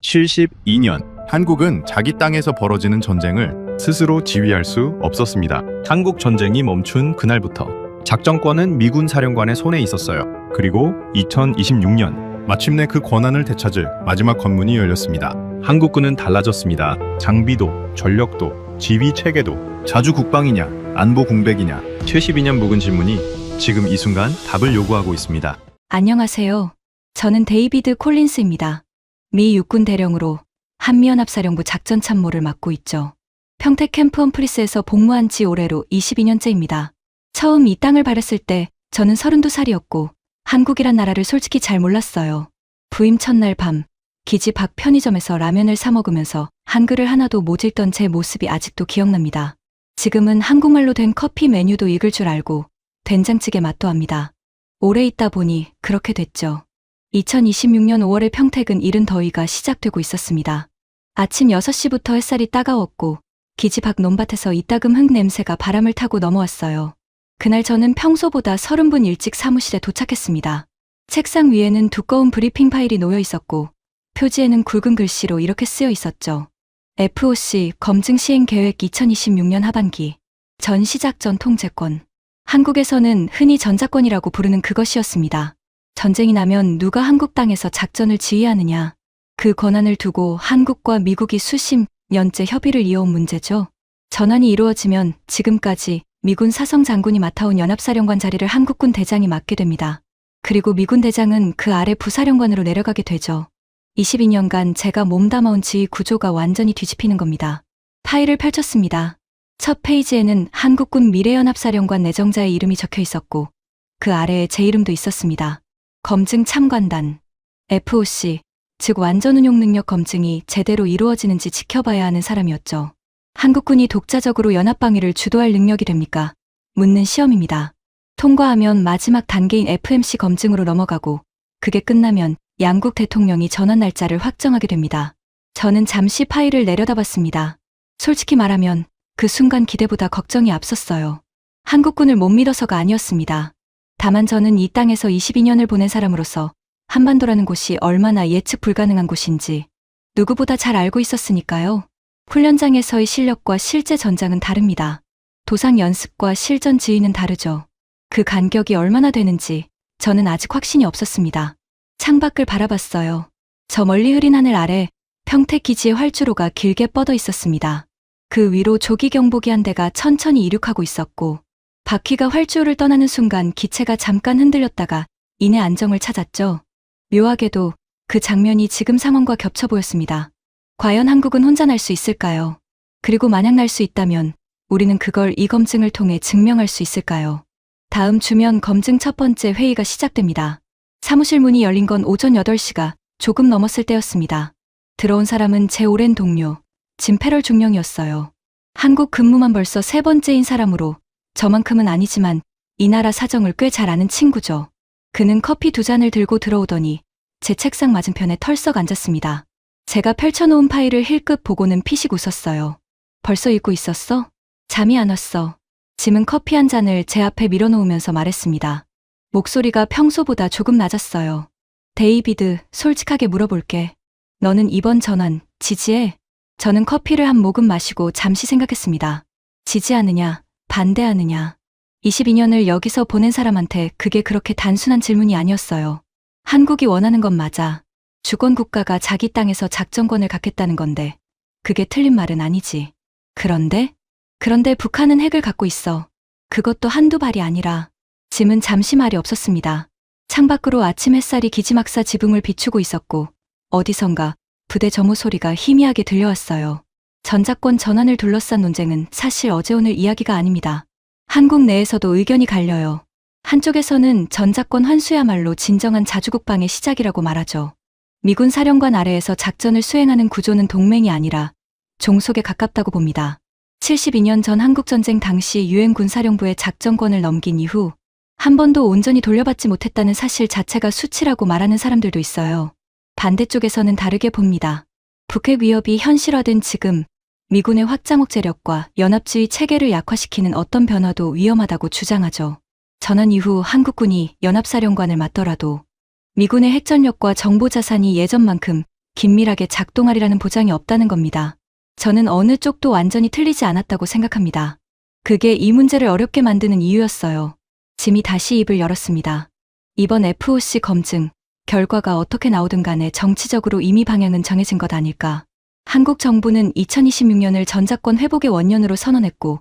1972년 한국은 자기 땅에서 벌어지는 전쟁을 스스로 지휘할 수 없었습니다. 한국 전쟁이 멈춘 그날부터 작전권은 미군 사령관의 손에 있었어요. 그리고 2026년 마침내 그 권한을 되찾을 마지막 관문이 열렸습니다. 한국군은 달라졌습니다. 장비도, 전력도, 지휘 체계도 자주 국방이냐, 안보 공백이냐 72년 묵은 질문이 지금 이 순간 답을 요구하고 있습니다. 안녕하세요. 저는 데이비드 콜린스입니다. 미 육군 대령으로 한미연합사령부 작전참모를 맡고 있죠. 평택 캠프 험프리스에서 복무한 지 올해로 22년째입니다. 처음 이 땅을 발했을 때 저는 32살이었고 한국이란 나라를 솔직히 잘 몰랐어요. 부임 첫날 밤 기지 밖 편의점에서 라면을 사 먹으면서 한글을 하나도 못 읽던 제 모습이 아직도 기억납니다. 지금은 한국말로 된 커피 메뉴도 읽을 줄 알고 된장찌개 맛도 압니다. 오래 있다 보니 그렇게 됐죠. 2026년 5월에 평택은 이른 더위가 시작되고 있었습니다. 아침 6시부터 햇살이 따가웠고 기지 밖 논밭에서 이따금 흙 냄새가 바람을 타고 넘어왔어요. 그날 저는 평소보다 30분 일찍 사무실에 도착했습니다. 책상 위에는 두꺼운 브리핑 파일이 놓여 있었고 표지에는 굵은 글씨로 이렇게 쓰여 있었죠. FOC 검증 시행 계획 2026년 하반기 전 시작전 통제권. 한국에서는 흔히 전자권이라고 부르는 그것이었습니다. 전쟁이 나면 누가 한국 땅에서 작전을 지휘하느냐. 그 권한을 두고 한국과 미국이 수십 년째 협의를 이어온 문제죠. 전환이 이루어지면 지금까지 미군 사성 장군이 맡아온 연합사령관 자리를 한국군 대장이 맡게 됩니다. 그리고 미군 대장은 그 아래 부사령관으로 내려가게 되죠. 22년간 제가 몸담아온 지휘 구조가 완전히 뒤집히는 겁니다. 파일을 펼쳤습니다. 첫 페이지에는 한국군 미래연합사령관 내정자의 이름이 적혀 있었고 그 아래에 제 이름도 있었습니다. 검증 참관단, FOC, 즉 완전운용 능력 검증이 제대로 이루어지는지 지켜봐야 하는 사람이었죠. 한국군이 독자적으로 연합방위를 주도할 능력이 됩니까? 묻는 시험입니다. 통과하면 마지막 단계인 FMC 검증으로 넘어가고 그게 끝나면 양국 대통령이 전환 날짜를 확정하게 됩니다. 저는 잠시 파일을 내려다봤습니다. 솔직히 말하면 그 순간 기대보다 걱정이 앞섰어요. 한국군을 못 믿어서가 아니었습니다. 다만 저는 이 땅에서 22년을 보낸 사람으로서 한반도라는 곳이 얼마나 예측 불가능한 곳인지 누구보다 잘 알고 있었으니까요. 훈련장에서의 실력과 실제 전장은 다릅니다. 도상 연습과 실전 지휘는 다르죠. 그 간격이 얼마나 되는지 저는 아직 확신이 없었습니다. 창밖을 바라봤어요. 저 멀리 흐린 하늘 아래 평택 기지의 활주로가 길게 뻗어 있었습니다. 그 위로 조기 경보기 한 대가 천천히 이륙하고 있었고 바퀴가 활주로를 떠나는 순간 기체가 잠깐 흔들렸다가 이내 안정을 찾았죠. 묘하게도 그 장면이 지금 상황과 겹쳐 보였습니다. 과연 한국은 혼자 날 수 있을까요? 그리고 만약 날 수 있다면 우리는 그걸 이 검증을 통해 증명할 수 있을까요? 다음 주면 검증 첫 번째 회의가 시작됩니다. 사무실 문이 열린 건 오전 8시가 조금 넘었을 때였습니다. 들어온 사람은 제 오랜 동료, 짐 페럴 중령이었어요. 한국 근무만 벌써 3번째인 사람으로 저만큼은 아니지만 이 나라 사정을 꽤 잘 아는 친구죠. 그는 커피 2잔을 들고 들어오더니 제 책상 맞은편에 털썩 앉았습니다. 제가 펼쳐놓은 파일을 힐끗 보고는 피식 웃었어요. 벌써 읽고 있었어? 잠이 안 왔어. 짐은 커피 한 잔을 제 앞에 밀어놓으면서 말했습니다. 목소리가 평소보다 조금 낮았어요. 데이비드, 솔직하게 물어볼게. 너는 이번 전환 지지해? 저는 커피를 한 모금 마시고 잠시 생각했습니다. 지지하느냐, 반대하느냐. 22년을 여기서 보낸 사람한테 그게 그렇게 단순한 질문이 아니었어요. 한국이 원하는 건 맞아. 주권 국가가 자기 땅에서 작전권을 갖겠다는 건데 그게 틀린 말은 아니지. 그런데 북한은 핵을 갖고 있어. 그것도 한두 발이 아니라. 짐은 잠시 말이 없었습니다. 창밖으로 아침 햇살이 기지막사 지붕을 비추고 있었고 어디선가 부대 점호 소리가 희미하게 들려왔어요. 전자권 전환을 둘러싼 논쟁은 사실 어제 오늘 이야기가 아닙니다. 한국 내에서도 의견이 갈려요. 한쪽에서는 전자권 환수야말로 진정한 자주국방의 시작이라고 말하죠. 미군 사령관 아래에서 작전을 수행하는 구조는 동맹이 아니라 종속에 가깝다고 봅니다. 72년 전 한국전쟁 당시 유엔 군사령부에 작전권을 넘긴 이후 한 번도 온전히 돌려받지 못했다는 사실 자체가 수치라고 말하는 사람들도 있어요. 반대쪽에서는 다르게 봅니다. 북핵 위협이 현실화된 지금 미군의 확장 억제력과 연합주의 체계를 약화시키는 어떤 변화도 위험하다고 주장하죠. 전환 이후 한국군이 연합사령관을 맡더라도 미군의 핵전력과 정보자산이 예전만큼 긴밀하게 작동하리라는 보장이 없다는 겁니다. 저는 어느 쪽도 완전히 틀리지 않았다고 생각합니다. 그게 이 문제를 어렵게 만드는 이유였어요. 짐이 다시 입을 열었습니다. 이번 FOC 검증, 결과가 어떻게 나오든 간에 정치적으로 이미 방향은 정해진 것 아닐까. 한국 정부는 2026년을 전자권 회복의 원년으로 선언했고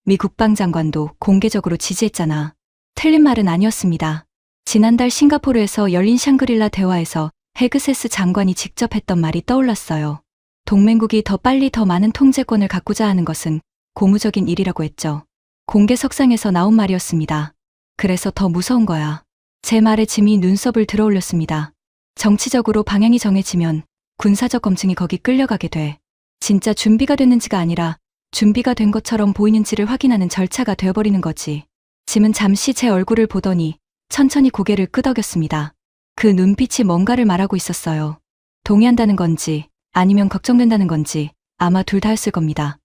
미 국방장관도 공개적으로 지지했잖아. 틀린 말은 아니었습니다. 지난달 싱가포르에서 열린 샹그릴라 대화에서 헤그세스 장관이 직접 했던 말이 떠올랐어요. 동맹국이 더 빨리 더 많은 통제권을 갖고자 하는 것은 고무적인 일이라고 했죠. 공개석상에서 나온 말이었습니다. 그래서 더 무서운 거야. 제 말에 짐이 눈썹을 들어올렸습니다. 정치적으로 방향이 정해지면 군사적 검증이 거기 끌려가게 돼. 진짜 준비가 됐는지가 아니라 준비가 된 것처럼 보이는지를 확인하는 절차가 되어버리는 거지. 짐은 잠시 제 얼굴을 보더니 천천히 고개를 끄덕였습니다. 그 눈빛이 뭔가를 말하고 있었어요. 동의한다는 건지 아니면 걱정된다는 건지 아마 둘 다였을 겁니다.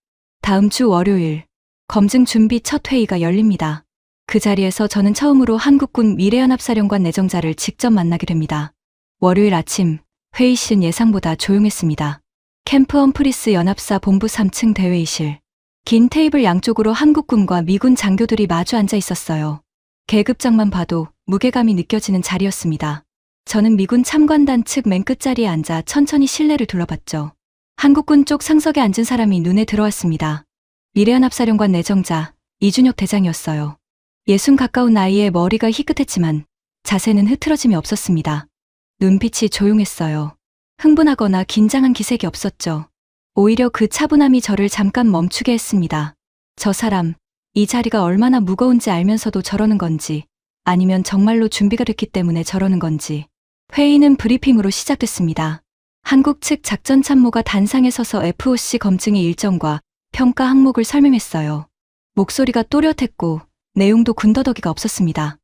다음 주 월요일 검증 준비 첫 회의가 열립니다. 그 자리에서 저는 처음으로 한국군 미래연합사령관 내정자를 직접 만나게 됩니다. 월요일 아침 회의실은 예상보다 조용했습니다. 캠프 험프리스 연합사 본부 3층 대회의실. 긴 테이블 양쪽으로 한국군과 미군 장교들이 마주 앉아 있었어요. 계급장만 봐도 무게감이 느껴지는 자리였습니다. 저는 미군 참관단 측 맨 끝자리에 앉아 천천히 실내를 둘러봤죠. 한국군 쪽 상석에 앉은 사람이 눈에 들어왔습니다. 미래연합사령관 내정자 이준혁 대장이었어요. 60 가까운 나이에 머리가 희끗했지만 자세는 흐트러짐이 없었습니다. 눈빛이 조용했어요. 흥분하거나 긴장한 기색이 없었죠. 오히려 그 차분함이 저를 잠깐 멈추게 했습니다. 저 사람, 이 자리가 얼마나 무거운지 알면서도 저러는 건지, 아니면 정말로 준비가 됐기 때문에 저러는 건지. 회의는 브리핑으로 시작됐습니다. 한국 측 작전참모가 단상에 서서 FOC 검증의 일정과 평가 항목을 설명했어요. 목소리가 또렷했고 내용도 군더더기가 없었습니다.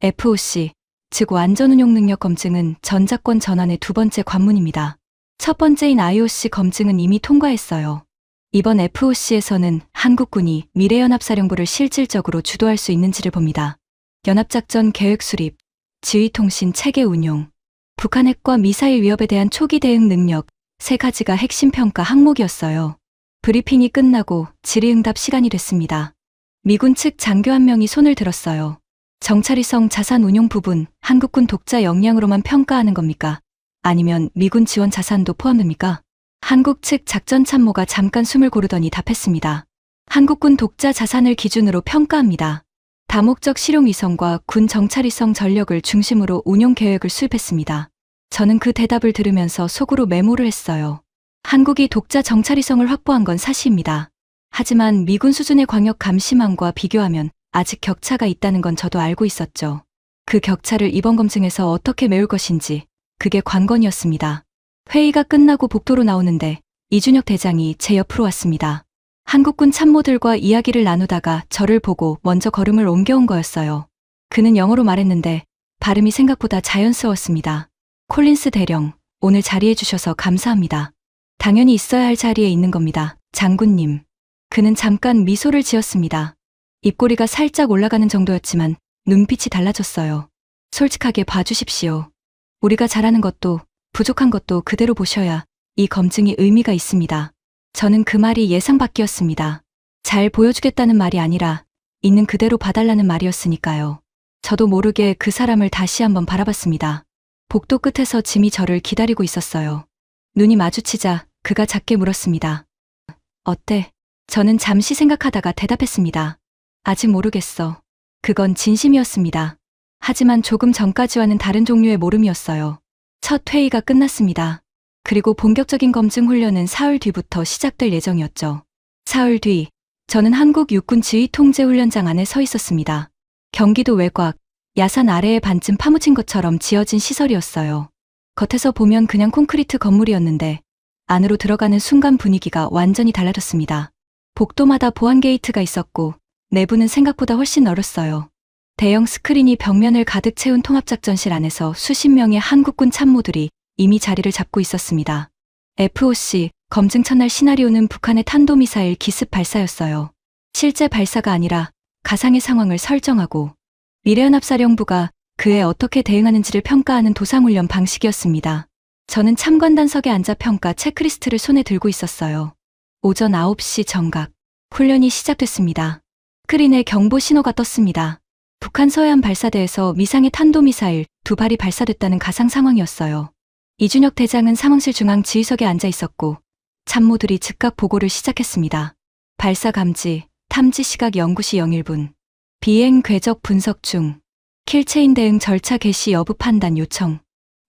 FOC, 즉 완전운용 능력 검증은 전자권 전환의 두 번째 관문입니다. 첫 번째인 IOC 검증은 이미 통과했어요. 이번 FOC에서는 한국군이 미래연합사령부를 실질적으로 주도할 수 있는지를 봅니다. 연합작전 계획 수립, 지휘통신 체계 운용, 북한 핵과 미사일 위협에 대한 초기 대응 능력, 세 가지가 핵심 평가 항목이었어요. 브리핑이 끝나고 질의응답 시간이 됐습니다. 미군 측 장교 한 명이 손을 들었어요. 정찰위성 자산 운용 부분, 한국군 독자 역량으로만 평가하는 겁니까? 아니면 미군 지원 자산도 포함됩니까? 한국 측 작전참모가 잠깐 숨을 고르더니 답했습니다. 한국군 독자 자산을 기준으로 평가합니다. 다목적 실용위성과 군 정찰위성 전력을 중심으로 운용 계획을 수립했습니다. 저는 그 대답을 들으면서 속으로 메모를 했어요. 한국이 독자 정찰위성을 확보한 건 사실입니다. 하지만 미군 수준의 광역 감시망과 비교하면 아직 격차가 있다는 건 저도 알고 있었죠. 그 격차를 이번 검증에서 어떻게 메울 것인지, 그게 관건이었습니다. 회의가 끝나고 복도로 나오는데 이준혁 대장이 제 옆으로 왔습니다. 한국군 참모들과 이야기를 나누다가 저를 보고 먼저 걸음을 옮겨온 거였어요. 그는 영어로 말했는데 발음이 생각보다 자연스러웠습니다. 콜린스 대령, 오늘 자리해 주셔서 감사합니다. 당연히 있어야 할 자리에 있는 겁니다, 장군님. 그는 잠깐 미소를 지었습니다. 입꼬리가 살짝 올라가는 정도였지만 눈빛이 달라졌어요. 솔직하게 봐주십시오. 우리가 잘하는 것도 부족한 것도 그대로 보셔야 이 검증이 의미가 있습니다. 저는 그 말이 예상 밖이었습니다. 잘 보여주겠다는 말이 아니라 있는 그대로 봐달라는 말이었으니까요. 저도 모르게 그 사람을 다시 한번 바라봤습니다. 복도 끝에서 짐이 저를 기다리고 있었어요. 눈이 마주치자 그가 작게 물었습니다. 어때? 저는 잠시 생각하다가 대답했습니다. 아직 모르겠어. 그건 진심이었습니다. 하지만 조금 전까지와는 다른 종류의 모름이었어요. 첫 회의가 끝났습니다. 그리고 본격적인 검증 훈련은 사흘 뒤부터 시작될 예정이었죠. 사흘 뒤, 저는 한국 육군 지휘통제훈련장 안에 서 있었습니다. 경기도 외곽, 야산 아래에 반쯤 파묻힌 것처럼 지어진 시설이었어요. 겉에서 보면 그냥 콘크리트 건물이었는데 안으로 들어가는 순간 분위기가 완전히 달라졌습니다. 복도마다 보안 게이트가 있었고 내부는 생각보다 훨씬 넓었어요. 대형 스크린이 벽면을 가득 채운 통합작전실 안에서 수십 명의 한국군 참모들이 이미 자리를 잡고 있었습니다. FOC 검증 첫날 시나리오는 북한의 탄도미사일 기습 발사였어요. 실제 발사가 아니라 가상의 상황을 설정하고 미래연합사령부가 그에 어떻게 대응하는지를 평가하는 도상훈련 방식이었습니다. 저는 참관단석에 앉아 평가 체크리스트를 손에 들고 있었어요. 오전 9시 정각. 훈련이 시작됐습니다. 스크린에 경보 신호가 떴습니다. 북한 서해안 발사대에서 미상의 탄도미사일 2발이 발사됐다는 가상 상황이었어요. 이준혁 대장은 상황실 중앙 지휘석에 앉아 있었고 참모들이 즉각 보고를 시작했습니다. 발사 감지, 탐지 시각 09시 01분. 비행 궤적 분석 중. 킬체인 대응 절차 개시 여부 판단 요청.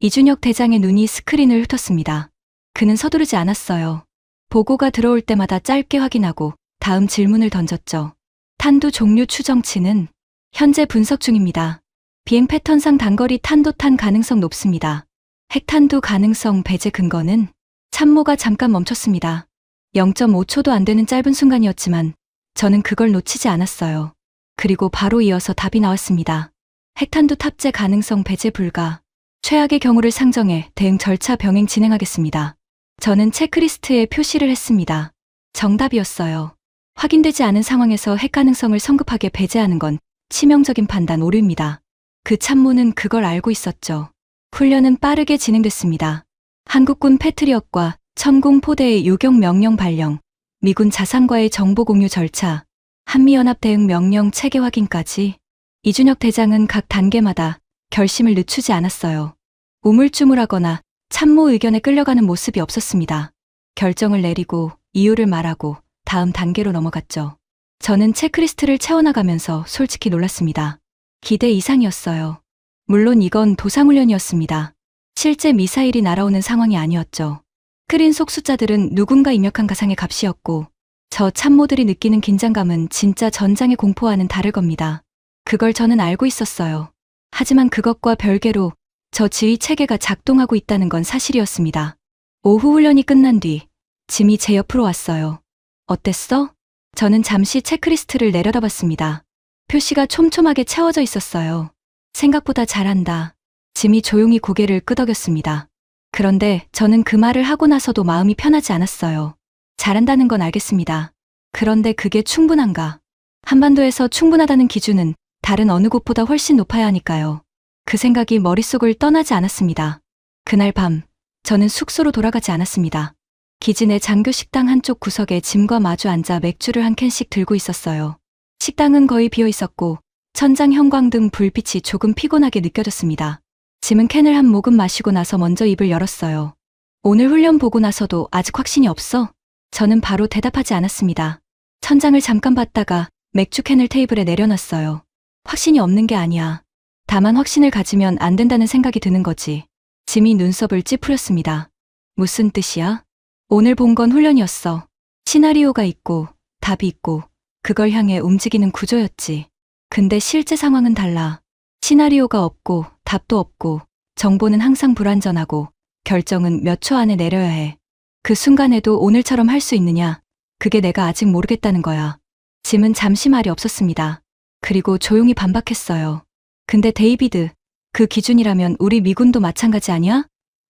이준혁 대장의 눈이 스크린을 훑었습니다. 그는 서두르지 않았어요. 보고가 들어올 때마다 짧게 확인하고 다음 질문을 던졌죠. 탄두 종류 추정치는 현재 분석 중입니다. 비행 패턴상 단거리 탄도탄 가능성 높습니다. 핵탄두 가능성 배제 근거는? 참모가 잠깐 멈췄습니다. 0.5초도 안 되는 짧은 순간이었지만 저는 그걸 놓치지 않았어요. 그리고 바로 이어서 답이 나왔습니다. 핵탄두 탑재 가능성 배제 불가. 최악의 경우를 상정해 대응 절차 병행 진행하겠습니다. 저는 체크리스트에 표시를 했습니다. 정답이었어요. 확인되지 않은 상황에서 핵 가능성을 성급하게 배제하는 건 치명적인 판단 오류입니다. 그 참모는 그걸 알고 있었죠. 훈련은 빠르게 진행됐습니다. 한국군 패트리엇과 천공 포대의 요격 명령 발령, 미군 자산과의 정보 공유 절차, 한미연합 대응 명령 체계 확인까지 이준혁 대장은 각 단계마다 결심을 늦추지 않았어요. 우물쭈물하거나 참모 의견에 끌려가는 모습이 없었습니다. 결정을 내리고 이유를 말하고 다음 단계로 넘어갔죠. 저는 체크리스트를 채워나가면서 솔직히 놀랐습니다. 기대 이상이었어요. 물론 이건 도상훈련이었습니다. 실제 미사일이 날아오는 상황이 아니었죠. 스크린 속 숫자들은 누군가 입력한 가상의 값이었고 저 참모들이 느끼는 긴장감은 진짜 전장의 공포와는 다를 겁니다. 그걸 저는 알고 있었어요. 하지만 그것과 별개로 저 지휘 체계가 작동하고 있다는 건 사실이었습니다. 오후 훈련이 끝난 뒤 짐이 제 옆으로 왔어요. 어땠어? 저는 잠시 체크리스트를 내려다봤습니다. 표시가 촘촘하게 채워져 있었어요. 생각보다 잘한다. 짐이 조용히 고개를 끄덕였습니다. 그런데 저는 그 말을 하고 나서도 마음이 편하지 않았어요. 잘한다는 건 알겠습니다. 그런데 그게 충분한가? 한반도에서 충분하다는 기준은 다른 어느 곳보다 훨씬 높아야 하니까요. 그 생각이 머릿속을 떠나지 않았습니다. 그날 밤, 저는 숙소로 돌아가지 않았습니다. 기지 내 장교 식당 한쪽 구석에 짐과 마주 앉아 맥주를 한 캔씩 들고 있었어요. 식당은 거의 비어 있었고 천장 형광등 불빛이 조금 피곤하게 느껴졌습니다. 짐은 캔을 한 모금 마시고 나서 먼저 입을 열었어요. 오늘 훈련 보고 나서도 아직 확신이 없어? 저는 바로 대답하지 않았습니다. 천장을 잠깐 봤다가 맥주 캔을 테이블에 내려놨어요. 확신이 없는 게 아니야. 다만 확신을 가지면 안 된다는 생각이 드는 거지. 짐이 눈썹을 찌푸렸습니다. 무슨 뜻이야? 오늘 본 건 훈련이었어. 시나리오가 있고 답이 있고 그걸 향해 움직이는 구조였지. 근데 실제 상황은 달라. 시나리오가 없고 답도 없고 정보는 항상 불완전하고 결정은 몇 초 안에 내려야 해. 그 순간에도 오늘처럼 할 수 있느냐? 그게 내가 아직 모르겠다는 거야. 짐은 잠시 말이 없었습니다. 그리고 조용히 반박했어요. 근데 데이비드, 그 기준이라면 우리 미군도 마찬가지 아니야?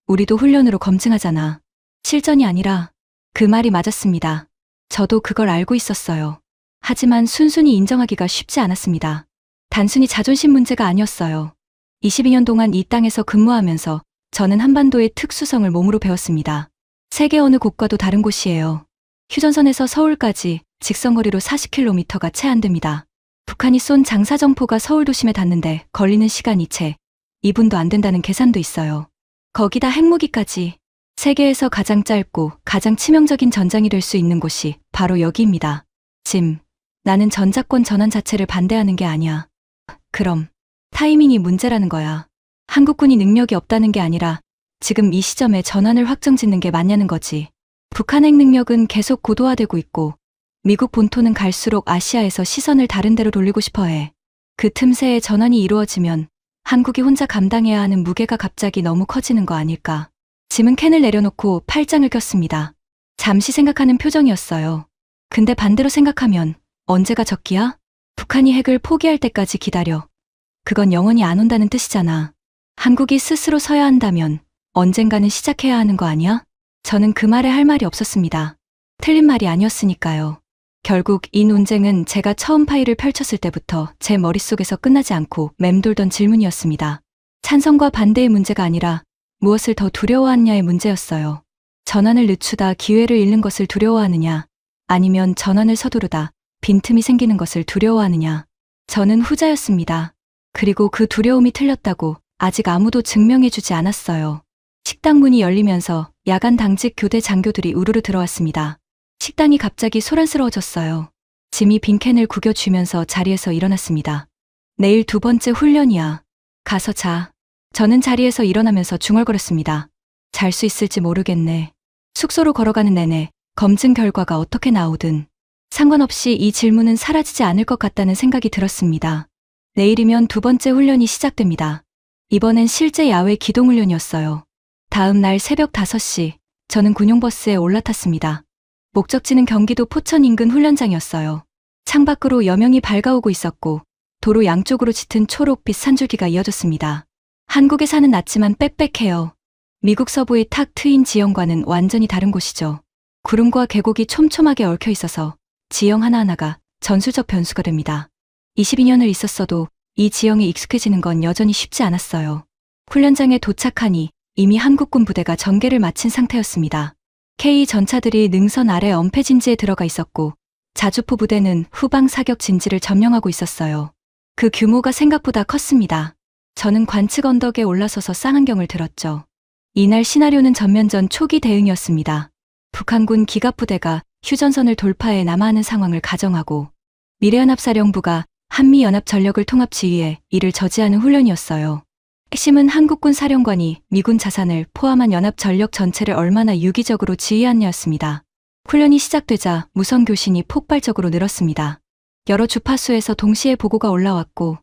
우리도 훈련으로 검증하잖아. 실전이 아니라. 그 말이 맞았습니다. 저도 그걸 알고 있었어요. 하지만 순순히 인정하기가 쉽지 않았습니다. 단순히 자존심 문제가 아니었어요. 22년 동안 이 땅에서 근무하면서 저는 한반도의 특수성을 몸으로 배웠습니다. 세계 어느 곳과도 다른 곳이에요. 휴전선에서 서울까지 직선거리로 40km가 채 안 됩니다. 북한이 쏜 장사정포가 서울 도심에 닿는데 걸리는 시간이 채 2분도 안 된다는 계산도 있어요. 거기다 핵무기까지. 세계에서 가장 짧고 가장 치명적인 전장이 될 수 있는 곳이 바로 여기입니다. 짐, 나는 전자권 전환 자체를 반대하는 게 아니야. 그럼 타이밍이 문제라는 거야. 한국군이 능력이 없다는 게 아니라 지금 이 시점에 전환을 확정짓는 게 맞냐는 거지. 북한 핵 능력은 계속 고도화되고 있고 미국 본토는 갈수록 아시아에서 시선을 다른 데로 돌리고 싶어해. 그 틈새에 전환이 이루어지면 한국이 혼자 감당해야 하는 무게가 갑자기 너무 커지는 거 아닐까. 짐은 캔을 내려놓고 팔짱을 꼈습니다. 잠시 생각하는 표정이었어요. 근데 반대로 생각하면 언제가 적기야? 북한이 핵을 포기할 때까지 기다려. 그건 영원히 안 온다는 뜻이잖아. 한국이 스스로 서야 한다면 언젠가는 시작해야 하는 거 아니야? 저는 그 말에 할 말이 없었습니다. 틀린 말이 아니었으니까요. 결국 이 논쟁은 제가 처음 파일을 펼쳤을 때부터 제 머릿속에서 끝나지 않고 맴돌던 질문이었습니다. 찬성과 반대의 문제가 아니라 무엇을 더 두려워하느냐의 문제였어요. 전환을 늦추다 기회를 잃는 것을 두려워하느냐, 아니면 전환을 서두르다 빈틈이 생기는 것을 두려워하느냐. 저는 후자였습니다. 그리고 그 두려움이 틀렸다고 아직 아무도 증명해주지 않았어요. 식당 문이 열리면서 야간 당직 교대 장교들이 우르르 들어왔습니다. 식당이 갑자기 소란스러워졌어요. 짐이 빈캔을 구겨쥐면서 자리에서 일어났습니다. 내일 두 번째 훈련이야. 가서 자. 저는 자리에서 일어나면서 중얼거렸습니다. 잘 수 있을지 모르겠네. 숙소로 걸어가는 내내 검증 결과가 어떻게 나오든 상관없이 이 질문은 사라지지 않을 것 같다는 생각이 들었습니다. 내일이면 두 번째 훈련이 시작됩니다. 이번엔 실제 야외 기동훈련이었어요. 다음 날 새벽 5시, 저는 군용버스에 올라탔습니다. 목적지는 경기도 포천 인근 훈련장이었어요. 창밖으로 여명이 밝아오고 있었고 도로 양쪽으로 짙은 초록빛 산줄기가 이어졌습니다. 한국에 사는 낮지만 빽빽해요. 미국 서부의 탁 트인 지형과는 완전히 다른 곳이죠. 구름과 계곡이 촘촘하게 얽혀 있어서 지형 하나하나가 전술적 변수가 됩니다. 22년을 있었어도 이 지형에 익숙해지는 건 여전히 쉽지 않았어요. 훈련장에 도착하니 이미 한국군 부대가 전개를 마친 상태였습니다. K 전차들이 능선 아래 엄폐진지에 들어가 있었고 자주포 부대는 후방 사격 진지를 점령하고 있었어요. 그 규모가 생각보다 컸습니다. 저는 관측 언덕에 올라서서 쌍안경을 들었죠. 이날 시나리오는 전면전 초기 대응이었습니다. 북한군 기갑부대가 휴전선을 돌파해 남하하는 상황을 가정하고 미래연합사령부가 한미연합 전력을 통합 지휘해 이를 저지하는 훈련이었어요. 핵심은 한국군 사령관이 미군 자산을 포함한 연합 전력 전체를 얼마나 유기적으로 지휘하느냐였습니다. 훈련이 시작되자 무선 교신이 폭발적으로 늘었습니다. 여러 주파수에서 동시에 보고가 올라왔고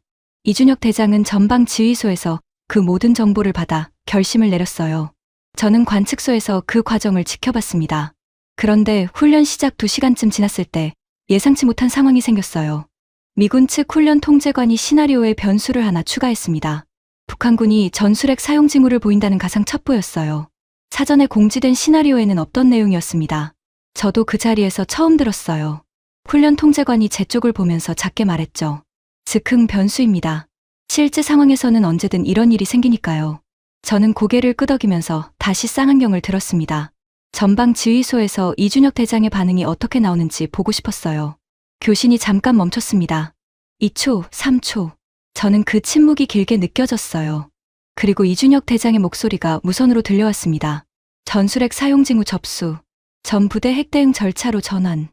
이준혁 대장은 전방 지휘소에서 그 모든 정보를 받아 결심을 내렸어요. 저는 관측소에서 그 과정을 지켜봤습니다. 그런데 훈련 시작 2시간쯤 지났을 때 예상치 못한 상황이 생겼어요. 미군 측 훈련 통제관이 시나리오에 변수를 하나 추가했습니다. 북한군이 전술핵 사용 징후를 보인다는 가상 첩보였어요. 사전에 공지된 시나리오에는 없던 내용이었습니다. 저도 그 자리에서 처음 들었어요. 훈련 통제관이 제 쪽을 보면서 작게 말했죠. 즉흥 변수입니다. 실제 상황에서는 언제든 이런 일이 생기니까요. 저는 고개를 끄덕이면서 다시 쌍안경을 들었습니다. 전방 지휘소에서 이준혁 대장의 반응이 어떻게 나오는지 보고 싶었어요. 교신이 잠깐 멈췄습니다. 2초, 3초. 저는 그 침묵이 길게 느껴졌어요. 그리고 이준혁 대장의 목소리가 무선으로 들려왔습니다. 전술핵 사용 징후 접수. 전 부대 핵 대응 절차로 전환.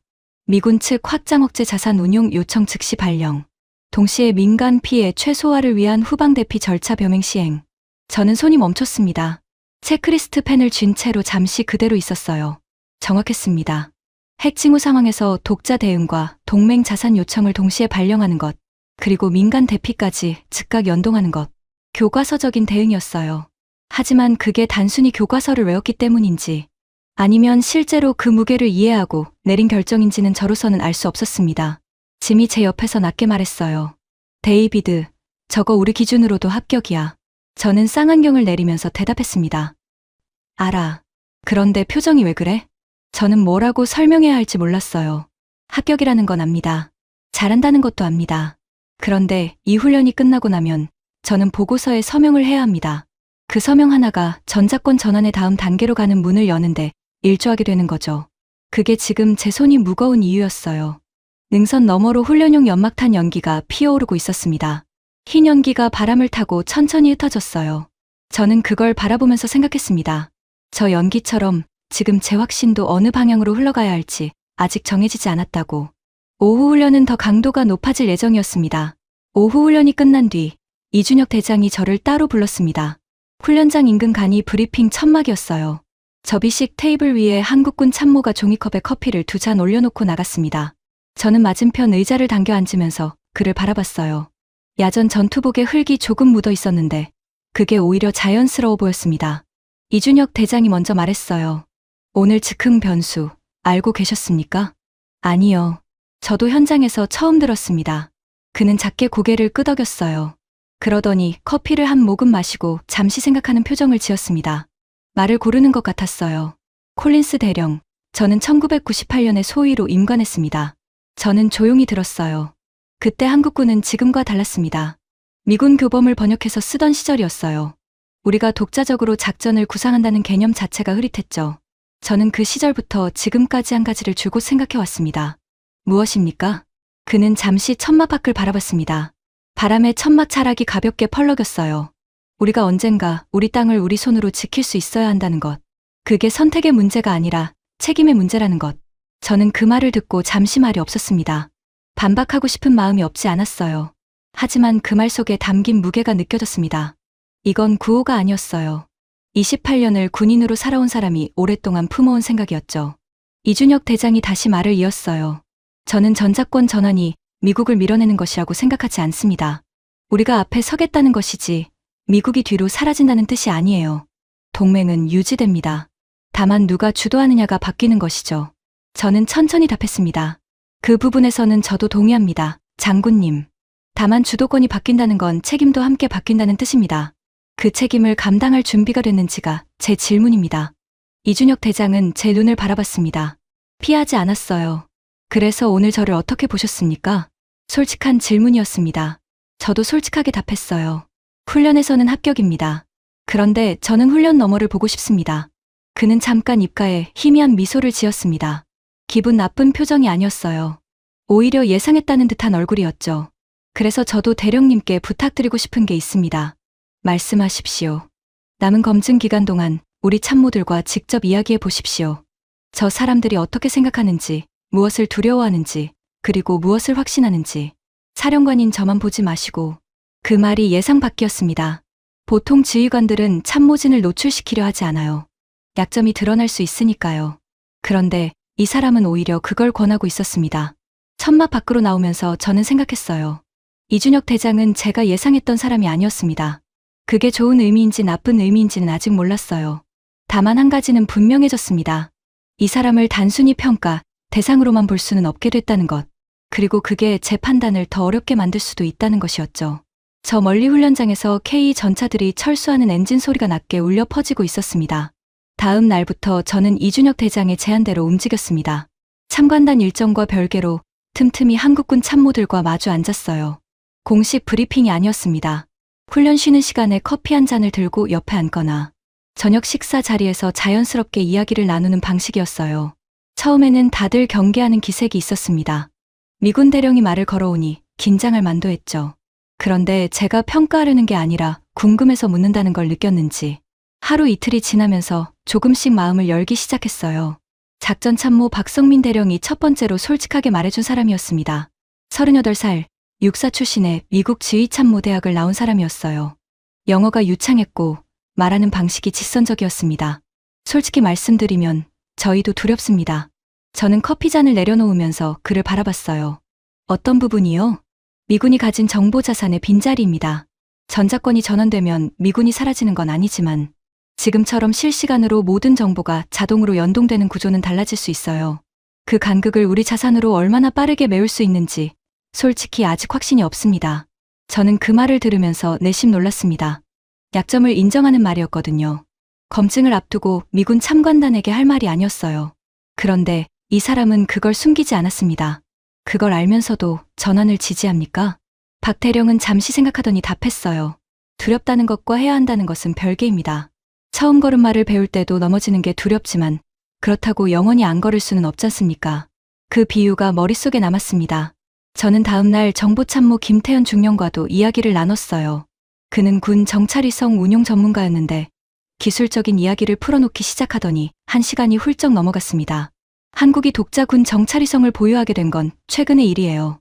미군 측 확장 억제 자산 운용 요청 즉시 발령. 동시에 민간 피해 최소화를 위한 후방 대피 절차 병행 시행. 저는 손이 멈췄습니다. 체크리스트 펜을 쥔 채로 잠시 그대로 있었어요. 정확했습니다. 핵 징후 상황에서 독자 대응과 동맹 자산 요청을 동시에 발령하는 것, 그리고 민간 대피까지 즉각 연동하는 것. 교과서적인 대응이었어요. 하지만 그게 단순히 교과서를 외웠기 때문인지 아니면 실제로 그 무게를 이해하고 내린 결정인지는 저로서는 알 수 없었습니다. 짐이 제 옆에서 낮게 말했어요. 데이비드, 저거 우리 기준으로도 합격이야. 저는 쌍안경을 내리면서 대답했습니다. 알아. 그런데 표정이 왜 그래? 저는 뭐라고 설명해야 할지 몰랐어요. 합격이라는 건 압니다. 잘한다는 것도 압니다. 그런데 이 훈련이 끝나고 나면 저는 보고서에 서명을 해야 합니다. 그 서명 하나가 전작권 전환의 다음 단계로 가는 문을 여는데 일조하게 되는 거죠. 그게 지금 제 손이 무거운 이유였어요. 능선 너머로 훈련용 연막탄 연기가 피어오르고 있었습니다. 흰 연기가 바람을 타고 천천히 흩어졌어요. 저는 그걸 바라보면서 생각했습니다. 저 연기처럼 지금 제 확신도 어느 방향으로 흘러가야 할지 아직 정해지지 않았다고. 오후 훈련은 더 강도가 높아질 예정이었습니다. 오후 훈련이 끝난 뒤 이준혁 대장이 저를 따로 불렀습니다. 훈련장 인근 간이 브리핑 천막이었어요. 접이식 테이블 위에 한국군 참모가 종이컵에 커피를 2잔 올려놓고 나갔습니다. 저는 맞은편 의자를 당겨 앉으면서 그를 바라봤어요. 야전 전투복에 흙이 조금 묻어 있었는데 그게 오히려 자연스러워 보였습니다. 이준혁 대장이 먼저 말했어요. 오늘 즉흥 변수 알고 계셨습니까? 아니요. 저도 현장에서 처음 들었습니다. 그는 작게 고개를 끄덕였어요. 그러더니 커피를 한 모금 마시고 잠시 생각하는 표정을 지었습니다. 말을 고르는 것 같았어요. 콜린스 대령, 저는 1998년에 소위로 임관했습니다. 저는 조용히 들었어요. 그때 한국군은 지금과 달랐습니다. 미군 교범을 번역해서 쓰던 시절이었어요. 우리가 독자적으로 작전을 구상한다는 개념 자체가 흐릿했죠. 저는 그 시절부터 지금까지 한 가지를 줄곧 생각해왔습니다. 무엇입니까? 그는 잠시 천막 밖을 바라봤습니다. 바람에 천막 자락이 가볍게 펄럭였어요. 우리가 언젠가 우리 땅을 우리 손으로 지킬 수 있어야 한다는 것. 그게 선택의 문제가 아니라 책임의 문제라는 것. 저는 그 말을 듣고 잠시 말이 없었습니다. 반박하고 싶은 마음이 없지 않았어요. 하지만 그 말 속에 담긴 무게가 느껴졌습니다. 이건 구호가 아니었어요. 28년을 군인으로 살아온 사람이 오랫동안 품어온 생각이었죠. 이준혁 대장이 다시 말을 이었어요. 저는 전작권 전환이 미국을 밀어내는 것이라고 생각하지 않습니다. 우리가 앞에 서겠다는 것이지 미국이 뒤로 사라진다는 뜻이 아니에요. 동맹은 유지됩니다. 다만 누가 주도하느냐가 바뀌는 것이죠. 저는 천천히 답했습니다. 그 부분에서는 저도 동의합니다. 장군님. 다만 주도권이 바뀐다는 건 책임도 함께 바뀐다는 뜻입니다. 그 책임을 감당할 준비가 됐는지가 제 질문입니다. 이준혁 대장은 제 눈을 바라봤습니다. 피하지 않았어요. 그래서 오늘 저를 어떻게 보셨습니까? 솔직한 질문이었습니다. 저도 솔직하게 답했어요. 훈련에서는 합격입니다. 그런데 저는 훈련 너머를 보고 싶습니다. 그는 잠깐 입가에 희미한 미소를 지었습니다. 기분 나쁜 표정이 아니었어요. 오히려 예상했다는 듯한 얼굴이었죠. 그래서 저도 대령님께 부탁드리고 싶은 게 있습니다. 말씀하십시오. 남은 검증 기간 동안 우리 참모들과 직접 이야기해 보십시오. 저 사람들이 어떻게 생각하는지, 무엇을 두려워하는지, 그리고 무엇을 확신하는지. 사령관인 저만 보지 마시고. 그 말이 예상 밖이었습니다. 보통 지휘관들은 참모진을 노출시키려 하지 않아요. 약점이 드러날 수 있으니까요. 그런데 이 사람은 오히려 그걸 권하고 있었습니다. 천막 밖으로 나오면서 저는 생각했어요. 이준혁 대장은 제가 예상했던 사람이 아니었습니다. 그게 좋은 의미인지 나쁜 의미인지는 아직 몰랐어요. 다만 한 가지는 분명해졌습니다. 이 사람을 단순히 평가, 대상으로만 볼 수는 없게 됐다는 것. 그리고 그게 제 판단을 더 어렵게 만들 수도 있다는 것이었죠. 저 멀리 훈련장에서 K 전차들이 철수하는 엔진 소리가 낮게 울려 퍼지고 있었습니다. 다음 날부터 저는 이준혁 대장의 제안대로 움직였습니다. 참관단 일정과 별개로 틈틈이 한국군 참모들과 마주 앉았어요. 공식 브리핑이 아니었습니다. 훈련 쉬는 시간에 커피 한 잔을 들고 옆에 앉거나 저녁 식사 자리에서 자연스럽게 이야기를 나누는 방식이었어요. 처음에는 다들 경계하는 기색이 있었습니다. 미군 대령이 말을 걸어오니 긴장할 만도 했죠. 그런데 제가 평가하려는 게 아니라 궁금해서 묻는다는 걸 느꼈는지 하루 이틀이 지나면서 조금씩 마음을 열기 시작했어요. 작전 참모 박성민 대령이 첫 번째로 솔직하게 말해준 사람이었습니다. 38살, 육사 출신의 미국 지휘참모대학을 나온 사람이었어요. 영어가 유창했고 말하는 방식이 직선적이었습니다. 솔직히 말씀드리면 저희도 두렵습니다. 저는 커피잔을 내려놓으면서 그를 바라봤어요. 어떤 부분이요? 미군이 가진 정보 자산의 빈자리입니다. 전자권이 전환되면 미군이 사라지는 건 아니지만 지금처럼 실시간으로 모든 정보가 자동으로 연동되는 구조는 달라질 수 있어요. 그 간극을 우리 자산으로 얼마나 빠르게 메울 수 있는지 솔직히 아직 확신이 없습니다. 저는 그 말을 들으면서 내심 놀랐습니다. 약점을 인정하는 말이었거든요. 검증을 앞두고 미군 참관단에게 할 말이 아니었어요. 그런데 이 사람은 그걸 숨기지 않았습니다. 그걸 알면서도 전환을 지지합니까? 박 대령은 잠시 생각하더니 답했어요. 두렵다는 것과 해야 한다는 것은 별개입니다. 처음 걸음마를 배울 때도 넘어지는 게 두렵지만 그렇다고 영원히 안 걸을 수는 없지 않습니까? 그 비유가 머릿속에 남았습니다. 저는 다음날 정보참모 김태현 중령과도 이야기를 나눴어요. 그는 군 정찰위성 운용 전문가였는데 기술적인 이야기를 풀어놓기 시작하더니 1시간이 훌쩍 넘어갔습니다. 한국이 독자 군 정찰위성을 보유하게 된 건 최근의 일이에요.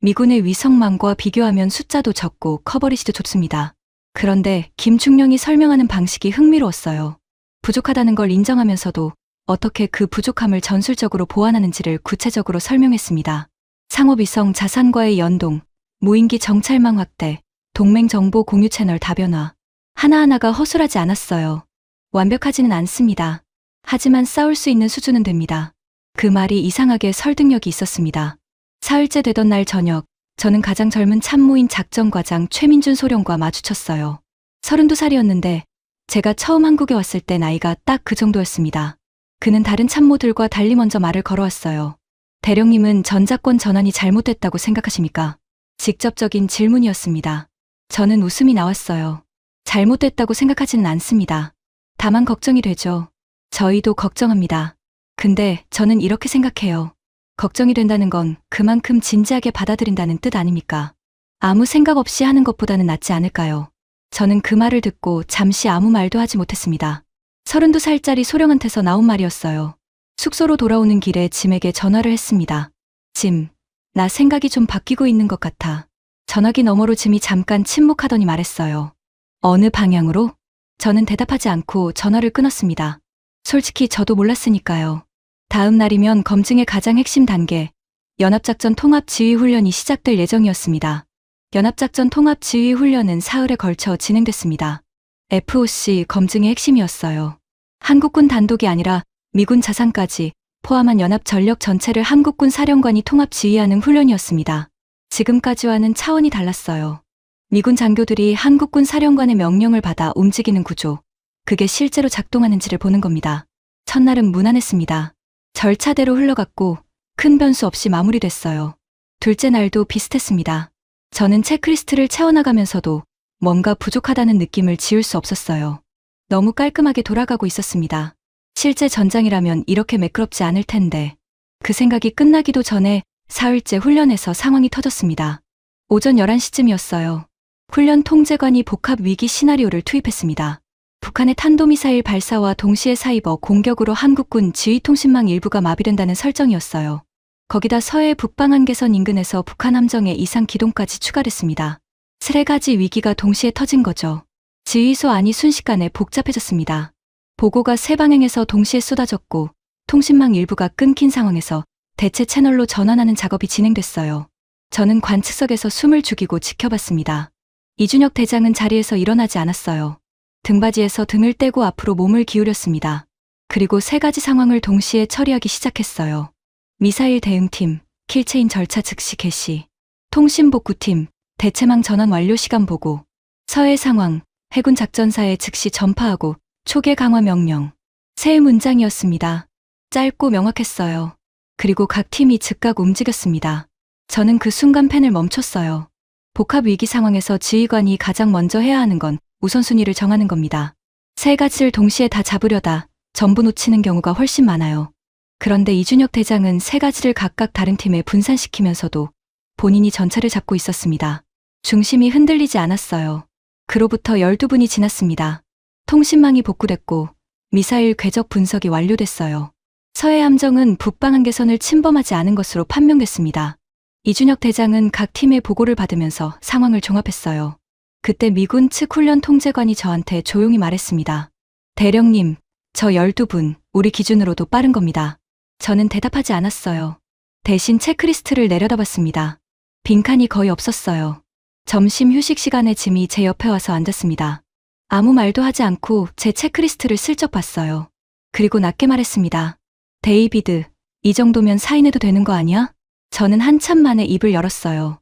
미군의 위성망과 비교하면 숫자도 적고 커버리지도 좁습니다. 그런데 김 중령이 설명하는 방식이 흥미로웠어요. 부족하다는 걸 인정하면서도 어떻게 그 부족함을 전술적으로 보완하는지를 구체적으로 설명했습니다. 상업위성 자산과의 연동, 무인기 정찰망 확대, 동맹 정보 공유 채널 다변화. 하나하나가 허술하지 않았어요. 완벽하지는 않습니다. 하지만 싸울 수 있는 수준은 됩니다. 그 말이 이상하게 설득력이 있었습니다. 사흘째 되던 날 저녁, 저는 가장 젊은 참모인 작전과장 최민준 소령과 마주쳤어요. 32살이었는데 제가 처음 한국에 왔을 때 나이가 딱 그 정도였습니다. 그는 다른 참모들과 달리 먼저 말을 걸어왔어요. 대령님은 전자권 전환이 잘못됐다고 생각하십니까? 직접적인 질문이었습니다. 저는 웃음이 나왔어요. 잘못됐다고 생각하지는 않습니다. 다만 걱정이 되죠. 저희도 걱정합니다. 근데 저는 이렇게 생각해요. 걱정이 된다는 건 그만큼 진지하게 받아들인다는 뜻 아닙니까? 아무 생각 없이 하는 것보다는 낫지 않을까요? 저는 그 말을 듣고 잠시 아무 말도 하지 못했습니다. 32살짜리 소령한테서 나온 말이었어요. 숙소로 돌아오는 길에 짐에게 전화를 했습니다. 짐, 나 생각이 좀 바뀌고 있는 것 같아. 전화기 너머로 짐이 잠깐 침묵하더니 말했어요. 어느 방향으로? 저는 대답하지 않고 전화를 끊었습니다. 솔직히 저도 몰랐으니까요. 다음 날이면 검증의 가장 핵심 단계, 연합작전 통합지휘훈련이 시작될 예정이었습니다. 연합작전 통합지휘훈련은 사흘에 걸쳐 진행됐습니다. FOC 검증의 핵심이었어요. 한국군 단독이 아니라 미군 자산까지 포함한 연합 전력 전체를 한국군 사령관이 통합 지휘하는 훈련이었습니다. 지금까지와는 차원이 달랐어요. 미군 장교들이 한국군 사령관의 명령을 받아 움직이는 구조, 그게 실제로 작동하는지를 보는 겁니다. 첫날은 무난했습니다. 절차대로 흘러갔고 큰 변수 없이 마무리됐어요. 둘째 날도 비슷했습니다. 저는 체크리스트를 채워나가면서도 뭔가 부족하다는 느낌을 지울 수 없었어요. 너무 깔끔하게 돌아가고 있었습니다. 실제 전장이라면 이렇게 매끄럽지 않을 텐데. 그 생각이 끝나기도 전에 사흘째 훈련에서 상황이 터졌습니다. 오전 11시쯤이었어요. 훈련 통제관이 복합 위기 시나리오를 투입했습니다. 북한의 탄도미사일 발사와 동시에 사이버 공격으로 한국군 지휘통신망 일부가 마비된다는 설정이었어요. 거기다 서해 북방한계선 인근에서 북한 함정의 이상 기동까지 추가됐습니다. 세 가지 위기가 동시에 터진 거죠. 지휘소 안이 순식간에 복잡해졌습니다. 보고가 세 방향에서 동시에 쏟아졌고 통신망 일부가 끊긴 상황에서 대체 채널로 전환하는 작업이 진행됐어요. 저는 관측석에서 숨을 죽이고 지켜봤습니다. 이준혁 대장은 자리에서 일어나지 않았어요. 등받이에서 등을 떼고 앞으로 몸을 기울였습니다. 그리고 세 가지 상황을 동시에 처리하기 시작했어요. 미사일 대응팀, 킬체인 절차 즉시 개시, 통신복구팀, 대체망 전환 완료 시간 보고, 서해 상황, 해군 작전사에 즉시 전파하고 초계 강화 명령. 세 문장이었습니다. 짧고 명확했어요. 그리고 각 팀이 즉각 움직였습니다. 저는 그 순간 펜을 멈췄어요. 복합 위기 상황에서 지휘관이 가장 먼저 해야 하는 건 우선순위를 정하는 겁니다. 세 가지를 동시에 다 잡으려다 전부 놓치는 경우가 훨씬 많아요. 그런데 이준혁 대장은 세 가지를 각각 다른 팀에 분산시키면서도 본인이 전체를 잡고 있었습니다. 중심이 흔들리지 않았어요. 그로부터 12분이 지났습니다. 통신망이 복구됐고 미사일 궤적 분석이 완료됐어요. 서해 함정은 북방 한계선을 침범하지 않은 것으로 판명됐습니다. 이준혁 대장은 각 팀의 보고를 받으면서 상황을 종합했어요. 그때 미군 측 훈련 통제관이 저한테 조용히 말했습니다. 대령님, 저 12분, 우리 기준으로도 빠른 겁니다. 저는 대답하지 않았어요. 대신 체크리스트를 내려다봤습니다. 빈칸이 거의 없었어요. 점심 휴식 시간에 짐이 제 옆에 와서 앉았습니다. 아무 말도 하지 않고 제 체크리스트를 슬쩍 봤어요. 그리고 낮게 말했습니다. 데이비드, 이 정도면 사인해도 되는 거 아니야? 저는 한참 만에 입을 열었어요.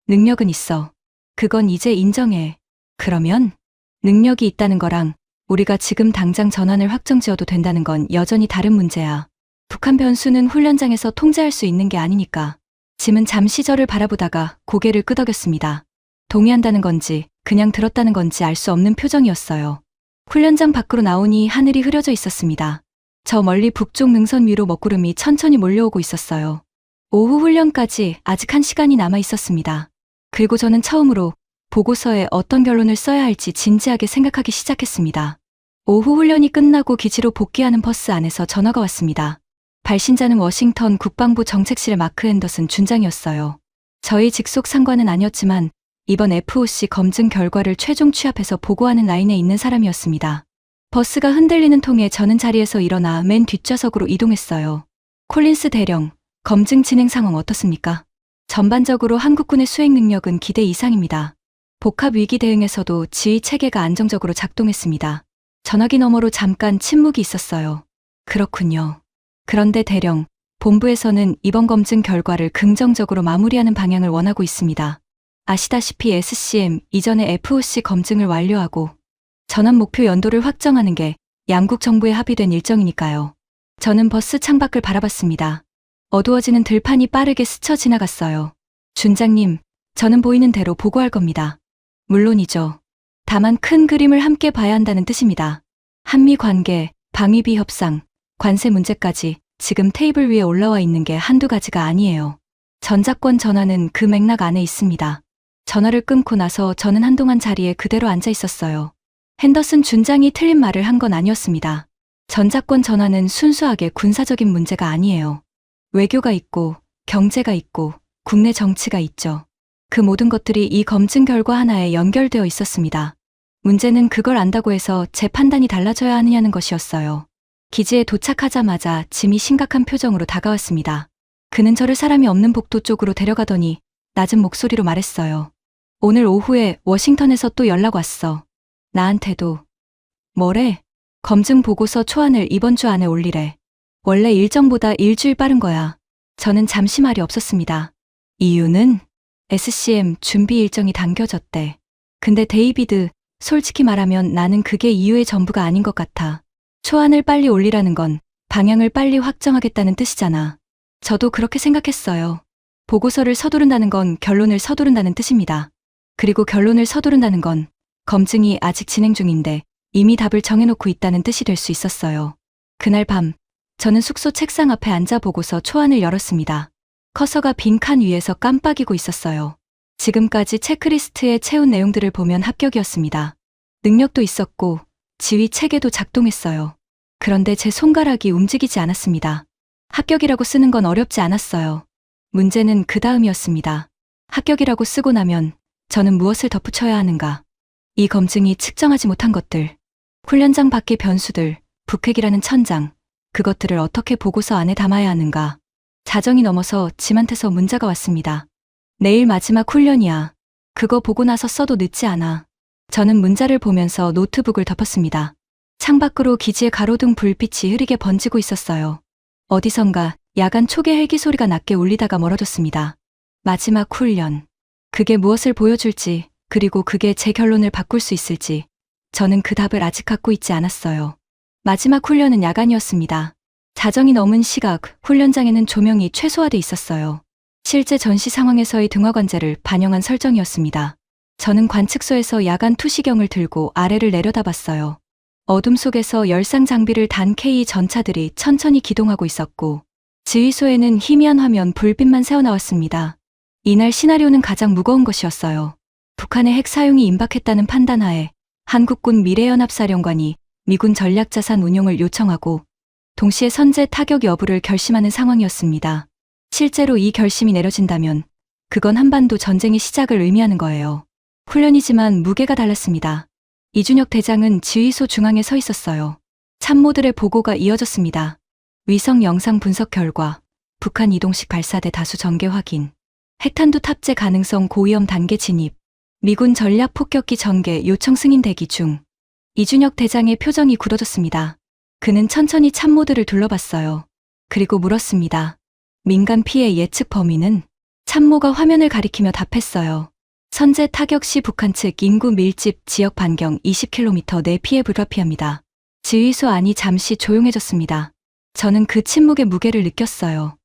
능력은 있어. 그건 이제 인정해. 그러면 능력이 있다는 거랑 우리가 지금 당장 전환을 확정지어도 된다는 건 여전히 다른 문제야. 북한 변수는 훈련장에서 통제할 수 있는 게 아니니까. 짐은 잠시 저를 바라보다가 고개를 끄덕였습니다. 동의한다는 건지 그냥 들었다는 건지 알 수 없는 표정이었어요. 훈련장 밖으로 나오니 하늘이 흐려져 있었습니다. 저 멀리 북쪽 능선 위로 먹구름이 천천히 몰려오고 있었어요. 오후 훈련까지 아직 1시간이 남아 있었습니다. 그리고 저는 처음으로 보고서에 어떤 결론을 써야 할지 진지하게 생각하기 시작했습니다. 오후 훈련이 끝나고 기지로 복귀하는 버스 안에서 전화가 왔습니다. 발신자는 워싱턴 국방부 정책실 마크 앤더슨 준장이었어요. 저희 직속 상관은 아니었지만 이번 FOC 검증 결과를 최종 취합해서 보고하는 라인에 있는 사람이었습니다. 버스가 흔들리는 통에 저는 자리에서 일어나 맨 뒷좌석으로 이동했어요. 콜린스 대령, 검증 진행 상황 어떻습니까? 전반적으로 한국군의 수행 능력은 기대 이상입니다. 복합 위기 대응에서도 지휘 체계가 안정적으로 작동했습니다. 전화기 너머로 잠깐 침묵이 있었어요. 그렇군요. 그런데 대령, 본부에서는 이번 검증 결과를 긍정적으로 마무리하는 방향을 원하고 있습니다. 아시다시피 SCM 이전에 FOC 검증을 완료하고 전환 목표 연도를 확정하는 게 양국 정부에 합의된 일정이니까요. 저는 버스 창밖을 바라봤습니다. 어두워지는 들판이 빠르게 스쳐 지나갔어요. 준장님, 저는 보이는 대로 보고할 겁니다. 물론이죠. 다만 큰 그림을 함께 봐야 한다는 뜻입니다. 한미 관계, 방위비 협상, 관세 문제까지 지금 테이블 위에 올라와 있는 게 한두 가지가 아니에요. 전작권 전환은 그 맥락 안에 있습니다. 전화를 끊고 나서 저는 한동안 자리에 그대로 앉아 있었어요. 핸더슨 준장이 틀린 말을 한 건 아니었습니다. 전작권 전환은 순수하게 군사적인 문제가 아니에요. 외교가 있고, 경제가 있고, 국내 정치가 있죠. 그 모든 것들이 이 검증 결과 하나에 연결되어 있었습니다. 문제는 그걸 안다고 해서 제 판단이 달라져야 하느냐는 것이었어요. 기지에 도착하자마자 짐이 심각한 표정으로 다가왔습니다. 그는 저를 사람이 없는 복도 쪽으로 데려가더니 낮은 목소리로 말했어요. 오늘 오후에 워싱턴에서 또 연락 왔어. 나한테도. 뭐래? 검증 보고서 초안을 이번 주 안에 올리래. 원래 일정보다 일주일 빠른 거야. 저는 잠시 말이 없었습니다. 이유는 SCM 준비 일정이 당겨졌대. 근데 데이비드, 솔직히 말하면 나는 그게 이유의 전부가 아닌 것 같아. 초안을 빨리 올리라는 건 방향을 빨리 확정하겠다는 뜻이잖아. 저도 그렇게 생각했어요. 보고서를 서두른다는 건 결론을 서두른다는 뜻입니다. 그리고 결론을 서두른다는 건 검증이 아직 진행 중인데 이미 답을 정해놓고 있다는 뜻이 될 수 있었어요. 그날 밤, 저는 숙소 책상 앞에 앉아 보고서 초안을 열었습니다. 커서가 빈 칸 위에서 깜빡이고 있었어요. 지금까지 체크리스트에 채운 내용들을 보면 합격이었습니다. 능력도 있었고 지휘 체계도 작동했어요. 그런데 제 손가락이 움직이지 않았습니다. 합격이라고 쓰는 건 어렵지 않았어요. 문제는 그 다음이었습니다. 합격이라고 쓰고 나면 저는 무엇을 덧붙여야 하는가? 이 검증이 측정하지 못한 것들, 훈련장 밖의 변수들, 북핵이라는 천장, 그것들을 어떻게 보고서 안에 담아야 하는가? 자정이 넘어서 짐한테서 문자가 왔습니다. 내일 마지막 훈련이야. 그거 보고 나서 써도 늦지 않아. 저는 문자를 보면서 노트북을 덮었습니다. 창밖으로 기지의 가로등 불빛이 흐리게 번지고 있었어요. 어디선가 야간 초계 헬기 소리가 낮게 울리다가 멀어졌습니다. 마지막 훈련. 그게 무엇을 보여줄지, 그리고 그게 제 결론을 바꿀 수 있을지, 저는 그 답을 아직 갖고 있지 않았어요. 마지막 훈련은 야간이었습니다. 자정이 넘은 시각, 훈련장에는 조명이 최소화돼 있었어요. 실제 전시 상황에서의 등화관제를 반영한 설정이었습니다. 저는 관측소에서 야간 투시경을 들고 아래를 내려다봤어요. 어둠 속에서 열상 장비를 단 K 전차들이 천천히 기동하고 있었고, 지휘소에는 희미한 화면 불빛만 새어나왔습니다. 이날 시나리오는 가장 무거운 것이었어요. 북한의 핵 사용이 임박했다는 판단하에 한국군 미래연합사령관이 미군 전략자산 운용을 요청하고 동시에 선제 타격 여부를 결심하는 상황이었습니다. 실제로 이 결심이 내려진다면 그건 한반도 전쟁의 시작을 의미하는 거예요. 훈련이지만 무게가 달랐습니다. 이준혁 대장은 지휘소 중앙에 서 있었어요. 참모들의 보고가 이어졌습니다. 위성 영상 분석 결과, 북한 이동식 발사대 다수 전개 확인, 핵탄두 탑재 가능성 고위험 단계 진입, 미군 전략 폭격기 전개 요청 승인 대기 중. 이준혁 대장의 표정이 굳어졌습니다. 그는 천천히 참모들을 둘러봤어요. 그리고 물었습니다. 민간 피해 예측 범위는? 참모가 화면을 가리키며 답했어요. 선제 타격 시 북한 측 인구 밀집 지역 반경 20km 내 피해 불가피합니다. 지휘소 안이 잠시 조용해졌습니다. 저는 그 침묵의 무게를 느꼈어요.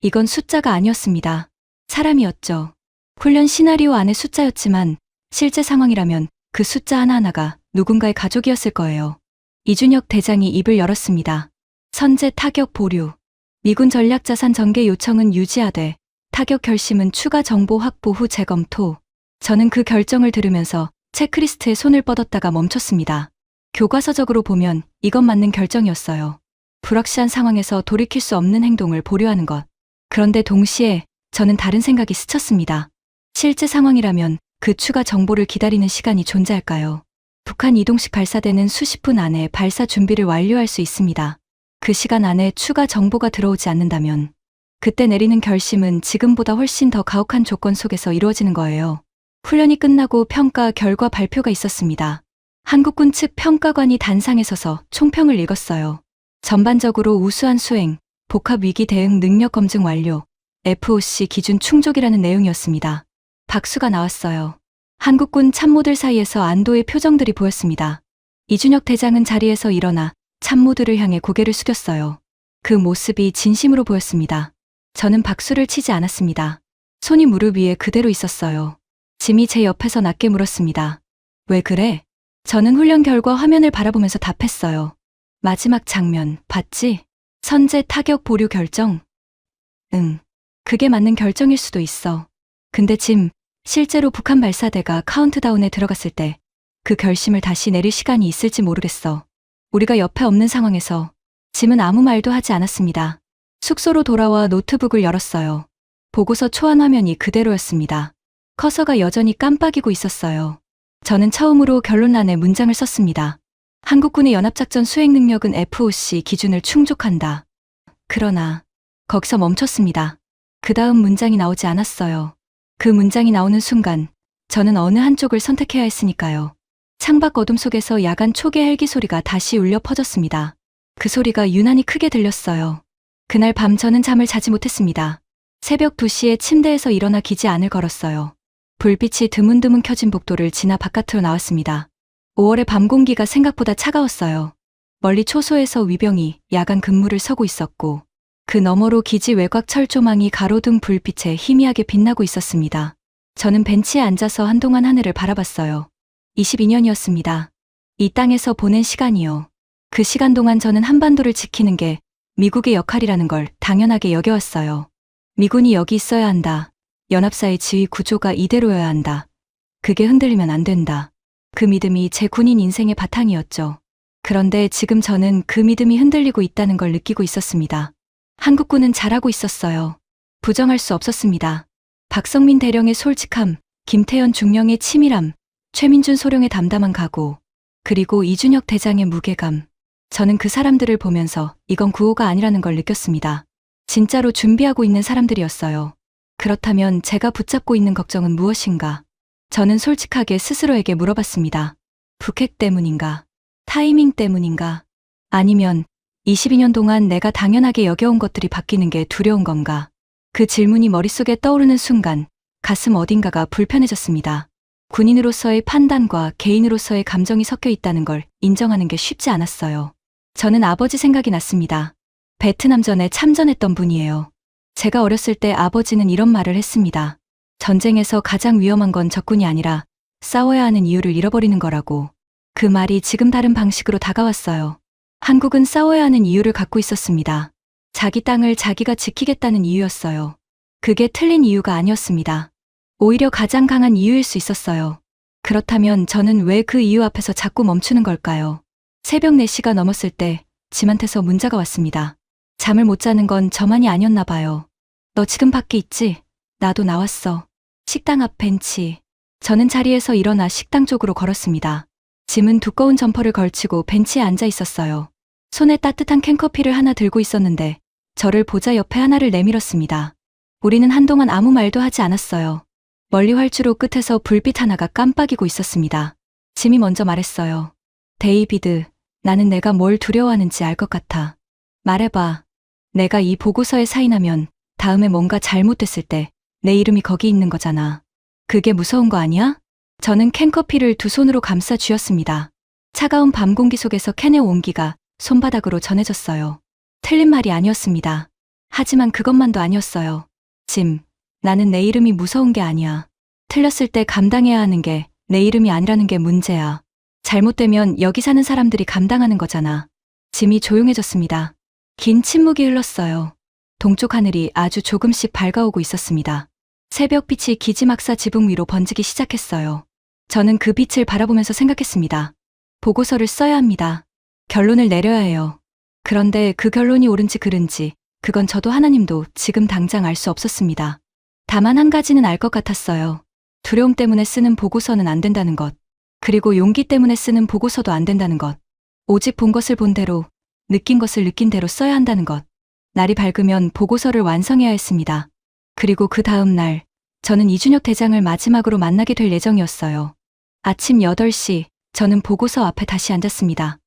이건 숫자가 아니었습니다. 사람이었죠. 훈련 시나리오 안의 숫자였지만 실제 상황이라면 그 숫자 하나하나가 누군가의 가족이었을 거예요. 이준혁 대장이 입을 열었습니다. 선제 타격 보류. 미군 전략자산 전개 요청은 유지하되 타격 결심은 추가 정보 확보 후 재검토. 저는 그 결정을 들으면서 체크리스트에 손을 뻗었다가 멈췄습니다. 교과서적으로 보면 이건 맞는 결정이었어요. 불확실한 상황에서 돌이킬 수 없는 행동을 보류하는 것. 그런데 동시에 저는 다른 생각이 스쳤습니다. 실제 상황이라면 그 추가 정보를 기다리는 시간이 존재할까요? 북한 이동식 발사대는 수십 분 안에 발사 준비를 완료할 수 있습니다. 그 시간 안에 추가 정보가 들어오지 않는다면 그때 내리는 결심은 지금보다 훨씬 더 가혹한 조건 속에서 이루어지는 거예요. 훈련이 끝나고 평가 결과 발표가 있었습니다. 한국군 측 평가관이 단상에 서서 총평을 읽었어요. 전반적으로 우수한 수행, 복합위기 대응 능력 검증 완료, FOC 기준 충족이라는 내용이었습니다. 박수가 나왔어요. 한국군 참모들 사이에서 안도의 표정들이 보였습니다. 이준혁 대장은 자리에서 일어나 참모들을 향해 고개를 숙였어요. 그 모습이 진심으로 보였습니다. 저는 박수를 치지 않았습니다. 손이 무릎 위에 그대로 있었어요. 짐이 제 옆에서 낮게 물었습니다. 왜 그래? 저는 훈련 결과 화면을 바라보면서 답했어요. 마지막 장면, 봤지? 선제 타격 보류 결정? 응. 그게 맞는 결정일 수도 있어. 근데 짐, 실제로 북한 발사대가 카운트다운에 들어갔을 때 그 결심을 다시 내릴 시간이 있을지 모르겠어. 우리가 옆에 없는 상황에서 짐은 아무 말도 하지 않았습니다. 숙소로 돌아와 노트북을 열었어요. 보고서 초안 화면이 그대로였습니다. 커서가 여전히 깜빡이고 있었어요. 저는 처음으로 결론란에 문장을 썼습니다. 한국군의 연합작전 수행 능력은 FOC 기준을 충족한다. 그러나 거기서 멈췄습니다. 그 다음 문장이 나오지 않았어요. 그 문장이 나오는 순간 저는 어느 한쪽을 선택해야 했으니까요. 창밖 어둠 속에서 야간 초계 헬기 소리가 다시 울려 퍼졌습니다. 그 소리가 유난히 크게 들렸어요. 그날 밤 저는 잠을 자지 못했습니다. 새벽 2시에 침대에서 일어나 기지안을 걸었어요. 불빛이 드문드문 켜진 복도를 지나 바깥으로 나왔습니다. 5월의 밤 공기가 생각보다 차가웠어요. 멀리 초소에서 위병이 야간 근무를 서고 있었고 그 너머로 기지 외곽 철조망이 가로등 불빛에 희미하게 빛나고 있었습니다. 저는 벤치에 앉아서 한동안 하늘을 바라봤어요. 22년이었습니다. 이 땅에서 보낸 시간이요. 그 시간 동안 저는 한반도를 지키는 게 미국의 역할이라는 걸 당연하게 여겨왔어요. 미군이 여기 있어야 한다. 연합사의 지휘 구조가 이대로여야 한다. 그게 흔들리면 안 된다. 그 믿음이 제 군인 인생의 바탕이었죠. 그런데 지금 저는 그 믿음이 흔들리고 있다는 걸 느끼고 있었습니다. 한국군은 잘하고 있었어요. 부정할 수 없었습니다. 박성민 대령의 솔직함, 김태현 중령의 치밀함, 최민준 소령의 담담한 각오, 그리고 이준혁 대장의 무게감. 저는 그 사람들을 보면서 이건 구호가 아니라는 걸 느꼈습니다. 진짜로 준비하고 있는 사람들이었어요. 그렇다면 제가 붙잡고 있는 걱정은 무엇인가? 저는 솔직하게 스스로에게 물어봤습니다. 북핵 때문인가? 타이밍 때문인가? 아니면 22년 동안 내가 당연하게 여겨온 것들이 바뀌는 게 두려운 건가? 그 질문이 머릿속에 떠오르는 순간 가슴 어딘가가 불편해졌습니다. 군인으로서의 판단과 개인으로서의 감정이 섞여 있다는 걸 인정하는 게 쉽지 않았어요. 저는 아버지 생각이 났습니다. 베트남전에 참전했던 분이에요. 제가 어렸을 때 아버지는 이런 말을 했습니다. 전쟁에서 가장 위험한 건 적군이 아니라 싸워야 하는 이유를 잃어버리는 거라고. 그 말이 지금 다른 방식으로 다가왔어요. 한국은 싸워야 하는 이유를 갖고 있었습니다. 자기 땅을 자기가 지키겠다는 이유였어요. 그게 틀린 이유가 아니었습니다. 오히려 가장 강한 이유일 수 있었어요. 그렇다면 저는 왜 그 이유 앞에서 자꾸 멈추는 걸까요? 새벽 4시가 넘었을 때 짐한테서 문자가 왔습니다. 잠을 못 자는 건 저만이 아니었나 봐요. 너 지금 밖에 있지? 나도 나왔어. 식당 앞 벤치. 저는 자리에서 일어나 식당 쪽으로 걸었습니다. 짐은 두꺼운 점퍼를 걸치고 벤치에 앉아 있었어요. 손에 따뜻한 캔커피를 하나 들고 있었는데 저를 보자 옆에 하나를 내밀었습니다. 우리는 한동안 아무 말도 하지 않았어요. 멀리 활주로 끝에서 불빛 하나가 깜빡이고 있었습니다. 짐이 먼저 말했어요. 데이비드, 나는 내가 뭘 두려워하는지 알 것 같아. 말해봐. 내가 이 보고서에 사인하면 다음에 뭔가 잘못됐을 때 내 이름이 거기 있는 거잖아. 그게 무서운 거 아니야? 저는 캔커피를 두 손으로 감싸 쥐었습니다. 차가운 밤 공기 속에서 캔의 온기가 손바닥으로 전해졌어요. 틀린 말이 아니었습니다. 하지만 그것만도 아니었어요. 짐, 나는 내 이름이 무서운 게 아니야. 틀렸을 때 감당해야 하는 게 내 이름이 아니라는 게 문제야. 잘못되면 여기 사는 사람들이 감당하는 거잖아. 짐이 조용해졌습니다. 긴 침묵이 흘렀어요. 동쪽 하늘이 아주 조금씩 밝아오고 있었습니다. 새벽빛이 기지막사 지붕 위로 번지기 시작했어요. 저는 그 빛을 바라보면서 생각했습니다. 보고서를 써야 합니다. 결론을 내려야 해요. 그런데 그 결론이 옳은지 그른지 그건 저도 하나님도 지금 당장 알 수 없었습니다. 다만 한 가지는 알 것 같았어요. 두려움 때문에 쓰는 보고서는 안 된다는 것. 그리고 용기 때문에 쓰는 보고서도 안 된다는 것. 오직 본 것을 본 대로, 느낀 것을 느낀 대로 써야 한다는 것. 날이 밝으면 보고서를 완성해야 했습니다. 그리고 그 다음 날, 저는 이준혁 대장을 마지막으로 만나게 될 예정이었어요. 아침 8시, 저는 보고서 앞에 다시 앉았습니다.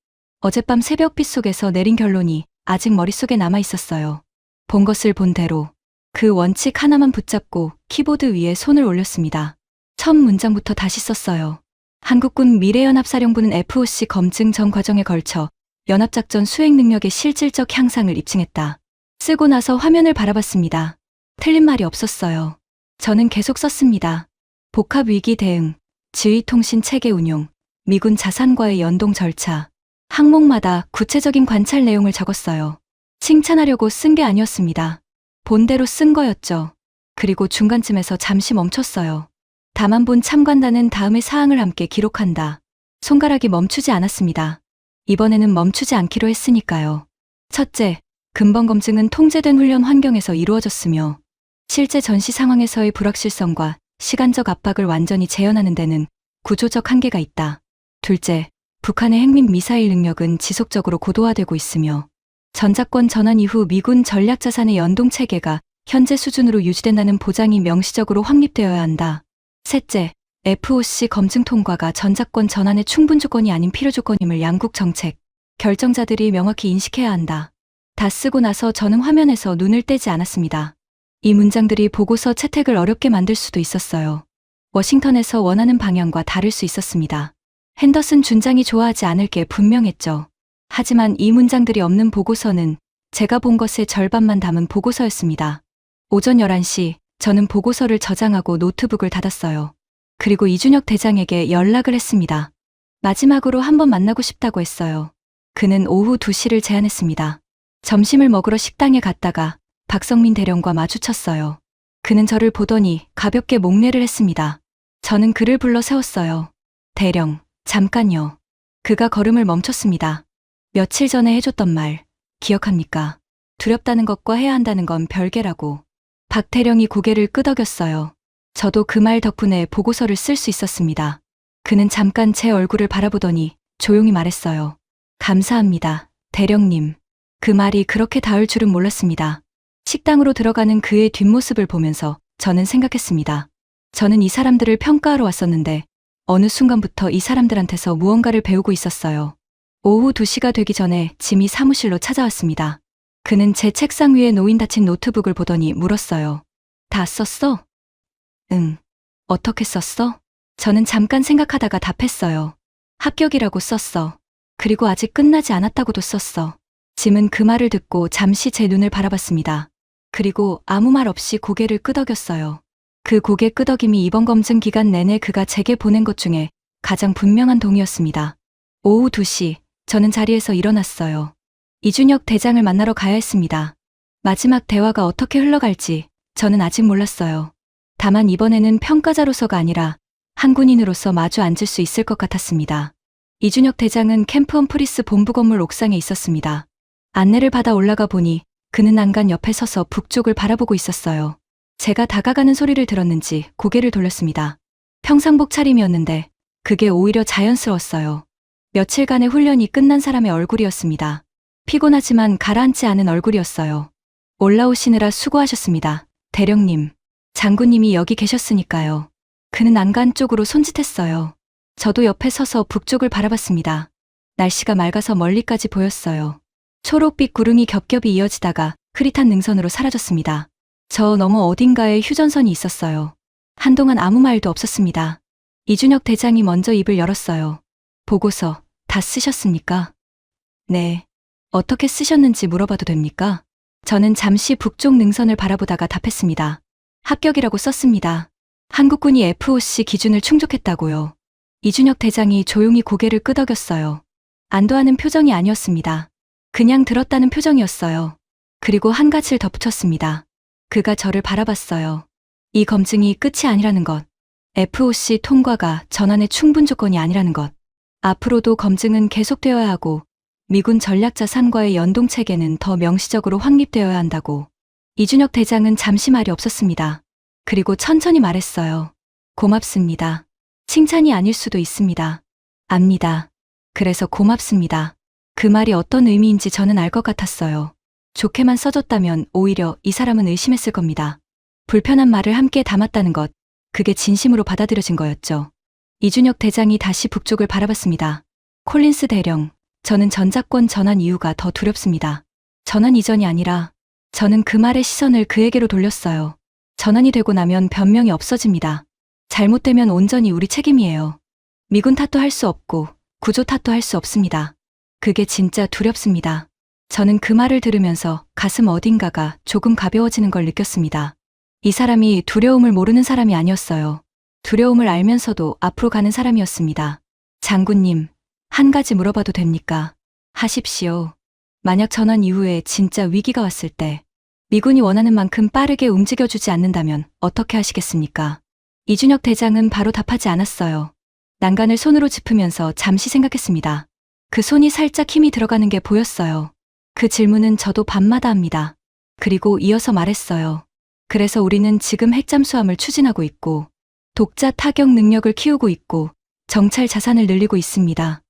어젯밤 새벽빛 속에서 내린 결론이 아직 머릿속에 남아 있었어요. 본 것을 본 대로. 그 원칙 하나만 붙잡고 키보드 위에 손을 올렸습니다. 첫 문장부터 다시 썼어요. 한국군 미래연합사령부는 FOC 검증 전 과정에 걸쳐 연합작전 수행 능력의 실질적 향상을 입증했다. 쓰고 나서 화면을 바라봤습니다. 틀린 말이 없었어요. 저는 계속 썼습니다. 복합위기 대응, 지휘통신 체계 운용, 미군 자산과의 연동 절차, 항목마다 구체적인 관찰 내용을 적었어요. 칭찬하려고 쓴 게 아니었습니다. 본대로 쓴 거였죠. 그리고 중간쯤에서 잠시 멈췄어요. 다만 본 참관단은 다음의 사항을 함께 기록한다. 손가락이 멈추지 않았습니다. 이번에는 멈추지 않기로 했으니까요. 첫째, 근본 검증은 통제된 훈련 환경에서 이루어졌으며 실제 전시 상황에서의 불확실성과 시간적 압박을 완전히 재현하는 데는 구조적 한계가 있다. 둘째, 북한의 핵민 미사일 능력은 지속적으로 고도화되고 있으며 전자권 전환 이후 미군 전략 자산의 연동 체계가 현재 수준으로 유지된다는 보장이 명시적으로 확립되어야 한다. 셋째, FOC 검증 통과가 전자권 전환의 충분 조건이 아닌 필요 조건임을 양국 정책 결정자들이 명확히 인식해야 한다. 다 쓰고 나서 저는 화면에서 눈을 떼지 않았습니다. 이 문장들이 보고서 채택을 어렵게 만들 수도 있었어요. 워싱턴에서 원하는 방향과 다를 수 있었습니다. 핸더슨 준장이 좋아하지 않을 게 분명했죠. 하지만 이 문장들이 없는 보고서는 제가 본 것의 절반만 담은 보고서였습니다. 오전 11시, 저는 보고서를 저장하고 노트북을 닫았어요. 그리고 이준혁 대장에게 연락을 했습니다. 마지막으로 한번 만나고 싶다고 했어요. 그는 오후 2시를 제안했습니다. 점심을 먹으러 식당에 갔다가 박성민 대령과 마주쳤어요. 그는 저를 보더니 가볍게 목례를 했습니다. 저는 그를 불러 세웠어요. 대령, 잠깐요. 그가 걸음을 멈췄습니다. 며칠 전에 해줬던 말, 기억합니까? 두렵다는 것과 해야 한다는 건 별개라고. 박 대령이 고개를 끄덕였어요. 저도 그 말 덕분에 보고서를 쓸 수 있었습니다. 그는 잠깐 제 얼굴을 바라보더니 조용히 말했어요. 감사합니다, 대령님. 그 말이 그렇게 닿을 줄은 몰랐습니다. 식당으로 들어가는 그의 뒷모습을 보면서 저는 생각했습니다. 저는 이 사람들을 평가하러 왔었는데 어느 순간부터 이 사람들한테서 무언가를 배우고 있었어요. 오후 2시가 되기 전에 짐이 사무실로 찾아왔습니다. 그는 제 책상 위에 놓인 닫힌 노트북을 보더니 물었어요. 다 썼어? 응. 어떻게 썼어? 저는 잠깐 생각하다가 답했어요. 합격이라고 썼어. 그리고 아직 끝나지 않았다고도 썼어. 짐은 그 말을 듣고 잠시 제 눈을 바라봤습니다. 그리고 아무 말 없이 고개를 끄덕였어요. 그 고개 끄덕임이 이번 검증 기간 내내 그가 제게 보낸 것 중에 가장 분명한 동의였습니다. 오후 2시, 저는 자리에서 일어났어요. 이준혁 대장을 만나러 가야 했습니다. 마지막 대화가 어떻게 흘러갈지 저는 아직 몰랐어요. 다만 이번에는 평가자로서가 아니라 한 군인으로서 마주 앉을 수 있을 것 같았습니다. 이준혁 대장은 캠프 험프리스 본부 건물 옥상에 있었습니다. 안내를 받아 올라가 보니 그는 난간 옆에 서서 북쪽을 바라보고 있었어요. 제가 다가가는 소리를 들었는지 고개를 돌렸습니다. 평상복 차림이었는데 그게 오히려 자연스러웠어요. 며칠간의 훈련이 끝난 사람의 얼굴이었습니다. 피곤하지만 가라앉지 않은 얼굴이었어요. 올라오시느라 수고하셨습니다, 대령님. 장군님이 여기 계셨으니까요. 그는 난간 쪽으로 손짓했어요. 저도 옆에 서서 북쪽을 바라봤습니다. 날씨가 맑아서 멀리까지 보였어요. 초록빛 구름이 겹겹이 이어지다가 흐릿한 능선으로 사라졌습니다. 저 너머 어딘가에 휴전선이 있었어요. 한동안 아무 말도 없었습니다. 이준혁 대장이 먼저 입을 열었어요. 보고서 다 쓰셨습니까? 네. 어떻게 쓰셨는지 물어봐도 됩니까? 저는 잠시 북쪽 능선을 바라보다가 답했습니다. 합격이라고 썼습니다. 한국군이 FOC 기준을 충족했다고요. 이준혁 대장이 조용히 고개를 끄덕였어요. 안도하는 표정이 아니었습니다. 그냥 들었다는 표정이었어요. 그리고 한 가지를 덧붙였습니다. 그가 저를 바라봤어요. 이 검증이 끝이 아니라는 것. FOC 통과가 전환의 충분 조건이 아니라는 것. 앞으로도 검증은 계속되어야 하고 미군 전략자산과의 연동체계는 더 명시적으로 확립되어야 한다고. 이준혁 대장은 잠시 말이 없었습니다. 그리고 천천히 말했어요. 고맙습니다. 칭찬이 아닐 수도 있습니다. 압니다. 그래서 고맙습니다. 그 말이 어떤 의미인지 저는 알 것 같았어요. 좋게만 써줬다면 오히려 이 사람은 의심했을 겁니다. 불편한 말을 함께 담았다는 것, 그게 진심으로 받아들여진 거였죠. 이준혁 대장이 다시 북쪽을 바라봤습니다. 콜린스 대령, 저는 전자권 전환 이유가 더 두렵습니다. 전환 이전이 아니라 저는 그 말의 시선을 그에게로 돌렸어요. 전환이 되고 나면 변명이 없어집니다. 잘못되면 온전히 우리 책임이에요. 미군 탓도 할 수 없고 구조 탓도 할 수 없습니다. 그게 진짜 두렵습니다. 저는 그 말을 들으면서 가슴 어딘가가 조금 가벼워지는 걸 느꼈습니다. 이 사람이 두려움을 모르는 사람이 아니었어요. 두려움을 알면서도 앞으로 가는 사람이었습니다. 장군님, 한 가지 물어봐도 됩니까? 하십시오. 만약 전환 이후에 진짜 위기가 왔을 때 미군이 원하는 만큼 빠르게 움직여주지 않는다면 어떻게 하시겠습니까? 이준혁 대장은 바로 답하지 않았어요. 난간을 손으로 짚으면서 잠시 생각했습니다. 그 손이 살짝 힘이 들어가는 게 보였어요. 그 질문은 저도 밤마다 합니다. 그리고 이어서 말했어요. 그래서 우리는 지금 핵잠수함을 추진하고 있고 독자 타격 능력을 키우고 있고 정찰 자산을 늘리고 있습니다.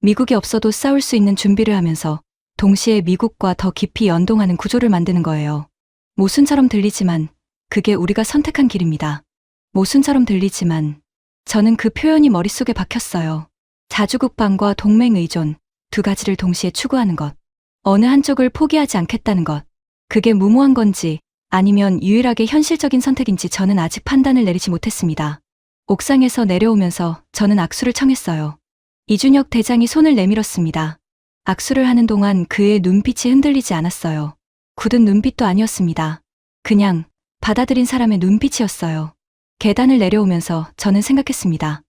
미국이 없어도 싸울 수 있는 준비를 하면서 동시에 미국과 더 깊이 연동하는 구조를 만드는 거예요. 모순처럼 들리지만 그게 우리가 선택한 길입니다. 모순처럼 들리지만 저는 그 표현이 머릿속에 박혔어요. 자주국방과 동맹의존, 두 가지를 동시에 추구하는 것. 어느 한쪽을 포기하지 않겠다는 것. 그게 무모한 건지 아니면 유일하게 현실적인 선택인지 저는 아직 판단을 내리지 못했습니다. 옥상에서 내려오면서 저는 악수를 청했어요. 이준혁 대장이 손을 내밀었습니다. 악수를 하는 동안 그의 눈빛이 흔들리지 않았어요. 굳은 눈빛도 아니었습니다. 그냥 받아들인 사람의 눈빛이었어요. 계단을 내려오면서 저는 생각했습니다.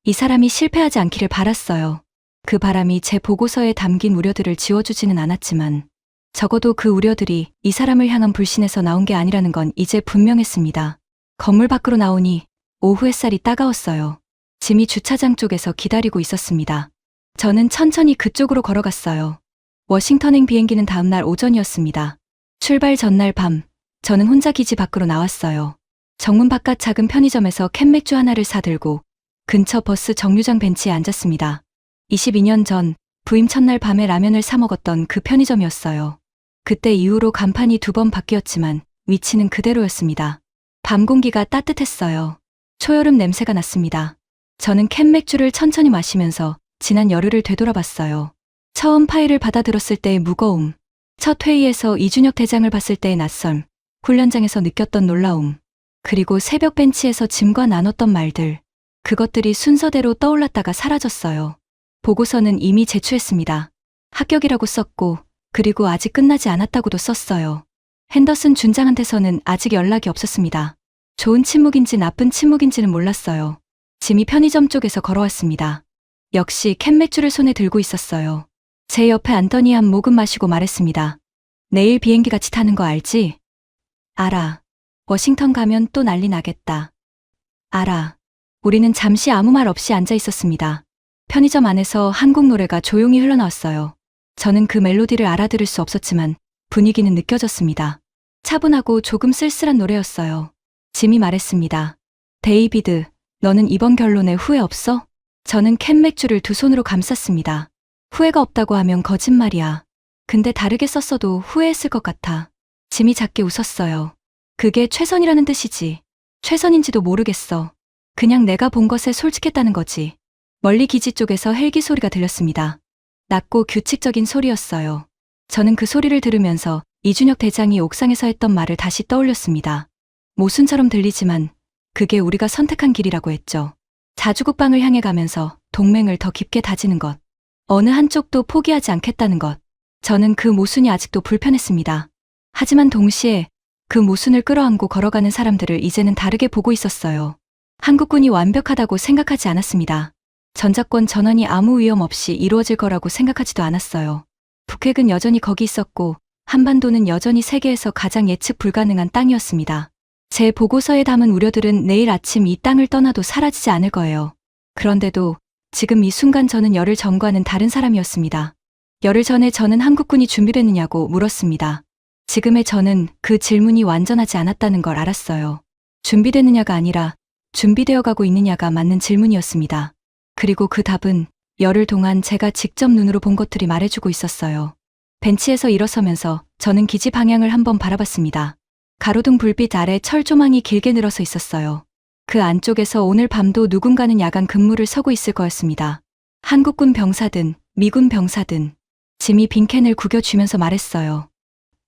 이 사람이 실패하지 않기를 바랐어요. 그 바람이 제 보고서에 담긴 우려들을 지워주지는 않았지만 적어도 그 우려들이 이 사람을 향한 불신에서 나온 게 아니라는 건 이제 분명했습니다. 건물 밖으로 나오니 오후 햇살이 따가웠어요. 짐이 주차장 쪽에서 기다리고 있었습니다. 저는 천천히 그쪽으로 걸어갔어요. 워싱턴행 비행기는 다음날 오전이었습니다. 출발 전날 밤, 저는 혼자 기지 밖으로 나왔어요. 정문 바깥 작은 편의점에서 캔맥주 하나를 사들고 근처 버스 정류장 벤치에 앉았습니다. 22년 전 부임 첫날 밤에 라면을 사 먹었던 그 편의점이었어요. 그때 이후로 간판이 2번 바뀌었지만 위치는 그대로였습니다. 밤 공기가 따뜻했어요. 초여름 냄새가 났습니다. 저는 캔맥주를 천천히 마시면서 지난 열흘을 되돌아봤어요. 처음 파일을 받아들었을 때의 무거움, 첫 회의에서 이준혁 대장을 봤을 때의 낯섦, 훈련장에서 느꼈던 놀라움, 그리고 새벽 벤치에서 짐과 나눴던 말들, 그것들이 순서대로 떠올랐다가 사라졌어요. 보고서는 이미 제출했습니다. 합격이라고 썼고, 그리고 아직 끝나지 않았다고도 썼어요. 핸더슨 준장한테서는 아직 연락이 없었습니다. 좋은 침묵인지 나쁜 침묵인지는 몰랐어요. 짐이 편의점 쪽에서 걸어왔습니다. 역시 캔맥주를 손에 들고 있었어요. 제 옆에 앉더니 한 모금 마시고 말했습니다. 내일 비행기 같이 타는 거 알지? 알아. 워싱턴 가면 또 난리 나겠다. 알아. 우리는 잠시 아무 말 없이 앉아 있었습니다. 편의점 안에서 한국 노래가 조용히 흘러나왔어요. 저는 그 멜로디를 알아들을 수 없었지만 분위기는 느껴졌습니다. 차분하고 조금 쓸쓸한 노래였어요. 짐이 말했습니다. 데이비드, 너는 이번 결론에 후회 없어? 저는 캔맥주를 두 손으로 감쌌습니다. 후회가 없다고 하면 거짓말이야. 근데 다르게 썼어도 후회했을 것 같아. 짐이 작게 웃었어요. 그게 최선이라는 뜻이지. 최선인지도 모르겠어. 그냥 내가 본 것에 솔직했다는 거지. 멀리 기지 쪽에서 헬기 소리가 들렸습니다. 낮고 규칙적인 소리였어요. 저는 그 소리를 들으면서 이준혁 대장이 옥상에서 했던 말을 다시 떠올렸습니다. 모순처럼 들리지만 그게 우리가 선택한 길이라고 했죠. 자주국방을 향해 가면서 동맹을 더 깊게 다지는 것. 어느 한쪽도 포기하지 않겠다는 것. 저는 그 모순이 아직도 불편했습니다. 하지만 동시에 그 모순을 끌어안고 걸어가는 사람들을 이제는 다르게 보고 있었어요. 한국군이 완벽하다고 생각하지 않았습니다. 전작권 전원이 아무 위험 없이 이루어질 거라고 생각하지도 않았어요. 북핵은 여전히 거기 있었고 한반도는 여전히 세계에서 가장 예측 불가능한 땅이었습니다. 제 보고서에 담은 우려들은 내일 아침 이 땅을 떠나도 사라지지 않을 거예요. 그런데도 지금 이 순간 저는 열흘 전과는 다른 사람이었습니다. 열흘 전에 저는 한국군이 준비됐느냐고 물었습니다. 지금의 저는 그 질문이 완전하지 않았다는 걸 알았어요. 준비됐느냐가 아니라 준비되어 가고 있느냐가 맞는 질문이었습니다. 그리고 그 답은 열흘 동안 제가 직접 눈으로 본 것들이 말해주고 있었어요. 벤치에서 일어서면서 저는 기지 방향을 한번 바라봤습니다. 가로등 불빛 아래 철조망이 길게 늘어서 있었어요. 그 안쪽에서 오늘 밤도 누군가는 야간 근무를 서고 있을 거였습니다. 한국군 병사든 미군 병사든. 짐이 빈캔을 구겨쥐면서 말했어요.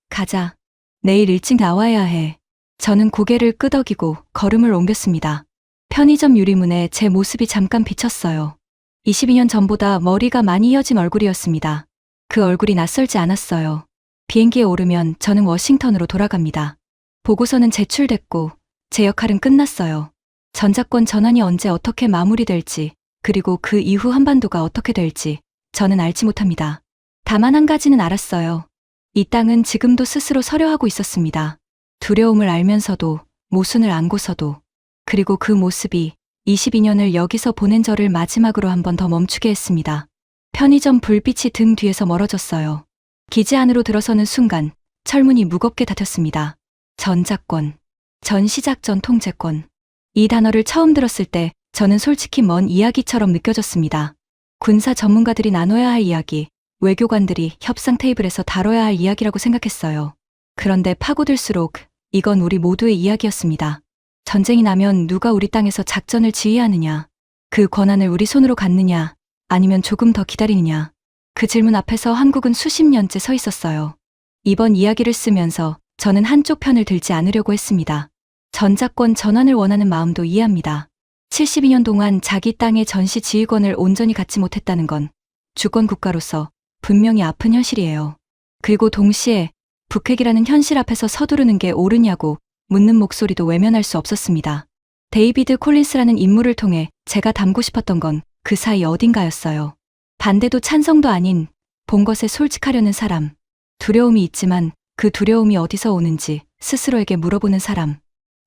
가자. 내일 일찍 나와야 해. 저는 고개를 끄덕이고 걸음을 옮겼습니다. 편의점 유리문에 제 모습이 잠깐 비쳤어요. 22년 전보다 머리가 많이 휘어진 얼굴이었습니다. 그 얼굴이 낯설지 않았어요. 비행기에 오르면 저는 워싱턴으로 돌아갑니다. 보고서는 제출됐고 제 역할은 끝났어요. 전작권 전환이 언제 어떻게 마무리될지 그리고 그 이후 한반도가 어떻게 될지 저는 알지 못합니다. 다만 한 가지는 알았어요. 이 땅은 지금도 스스로 서려하고 있었습니다. 두려움을 알면서도, 모순을 안고서도, 그리고 그 모습이 22년을 여기서 보낸 저를 마지막으로 한 번 더 멈추게 했습니다. 편의점 불빛이 등 뒤에서 멀어졌어요. 기지 안으로 들어서는 순간 철문이 무겁게 닫혔습니다. 전작권, 전시작전 통제권. 이 단어를 처음 들었을 때 저는 솔직히 먼 이야기처럼 느껴졌습니다. 군사 전문가들이 나눠야 할 이야기, 외교관들이 협상 테이블에서 다뤄야 할 이야기라고 생각했어요. 그런데 파고들수록 이건 우리 모두의 이야기였습니다. 전쟁이 나면 누가 우리 땅에서 작전을 지휘하느냐, 그 권한을 우리 손으로 갖느냐, 아니면 조금 더 기다리느냐. 그 질문 앞에서 한국은 수십 년째 서 있었어요. 이번 이야기를 쓰면서 저는 한쪽 편을 들지 않으려고 했습니다. 전작권 전환을 원하는 마음도 이해합니다. 72년 동안 자기 땅의 전시 지휘권을 온전히 갖지 못했다는 건 주권 국가로서 분명히 아픈 현실이에요. 그리고 동시에 북핵이라는 현실 앞에서 서두르는 게 옳으냐고 묻는 목소리도 외면할 수 없었습니다. 데이비드 콜린스라는 인물을 통해 제가 담고 싶었던 건 그 사이 어딘가였어요. 반대도 찬성도 아닌 본 것에 솔직하려는 사람. 두려움이 있지만 그 두려움이 어디서 오는지 스스로에게 물어보는 사람.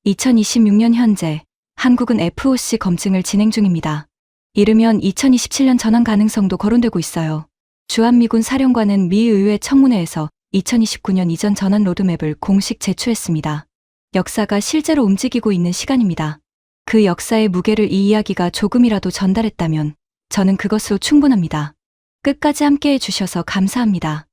2026년 현재 한국은 FOC 검증을 진행 중입니다. 이르면 2027년 전환 가능성도 거론되고 있어요. 주한미군 사령관은 미 의회 청문회에서 2029년 이전 전환 로드맵을 공식 제출했습니다. 역사가 실제로 움직이고 있는 시간입니다. 그 역사의 무게를 이 이야기가 조금이라도 전달했다면 저는 그것으로 충분합니다. 끝까지 함께해 주셔서 감사합니다.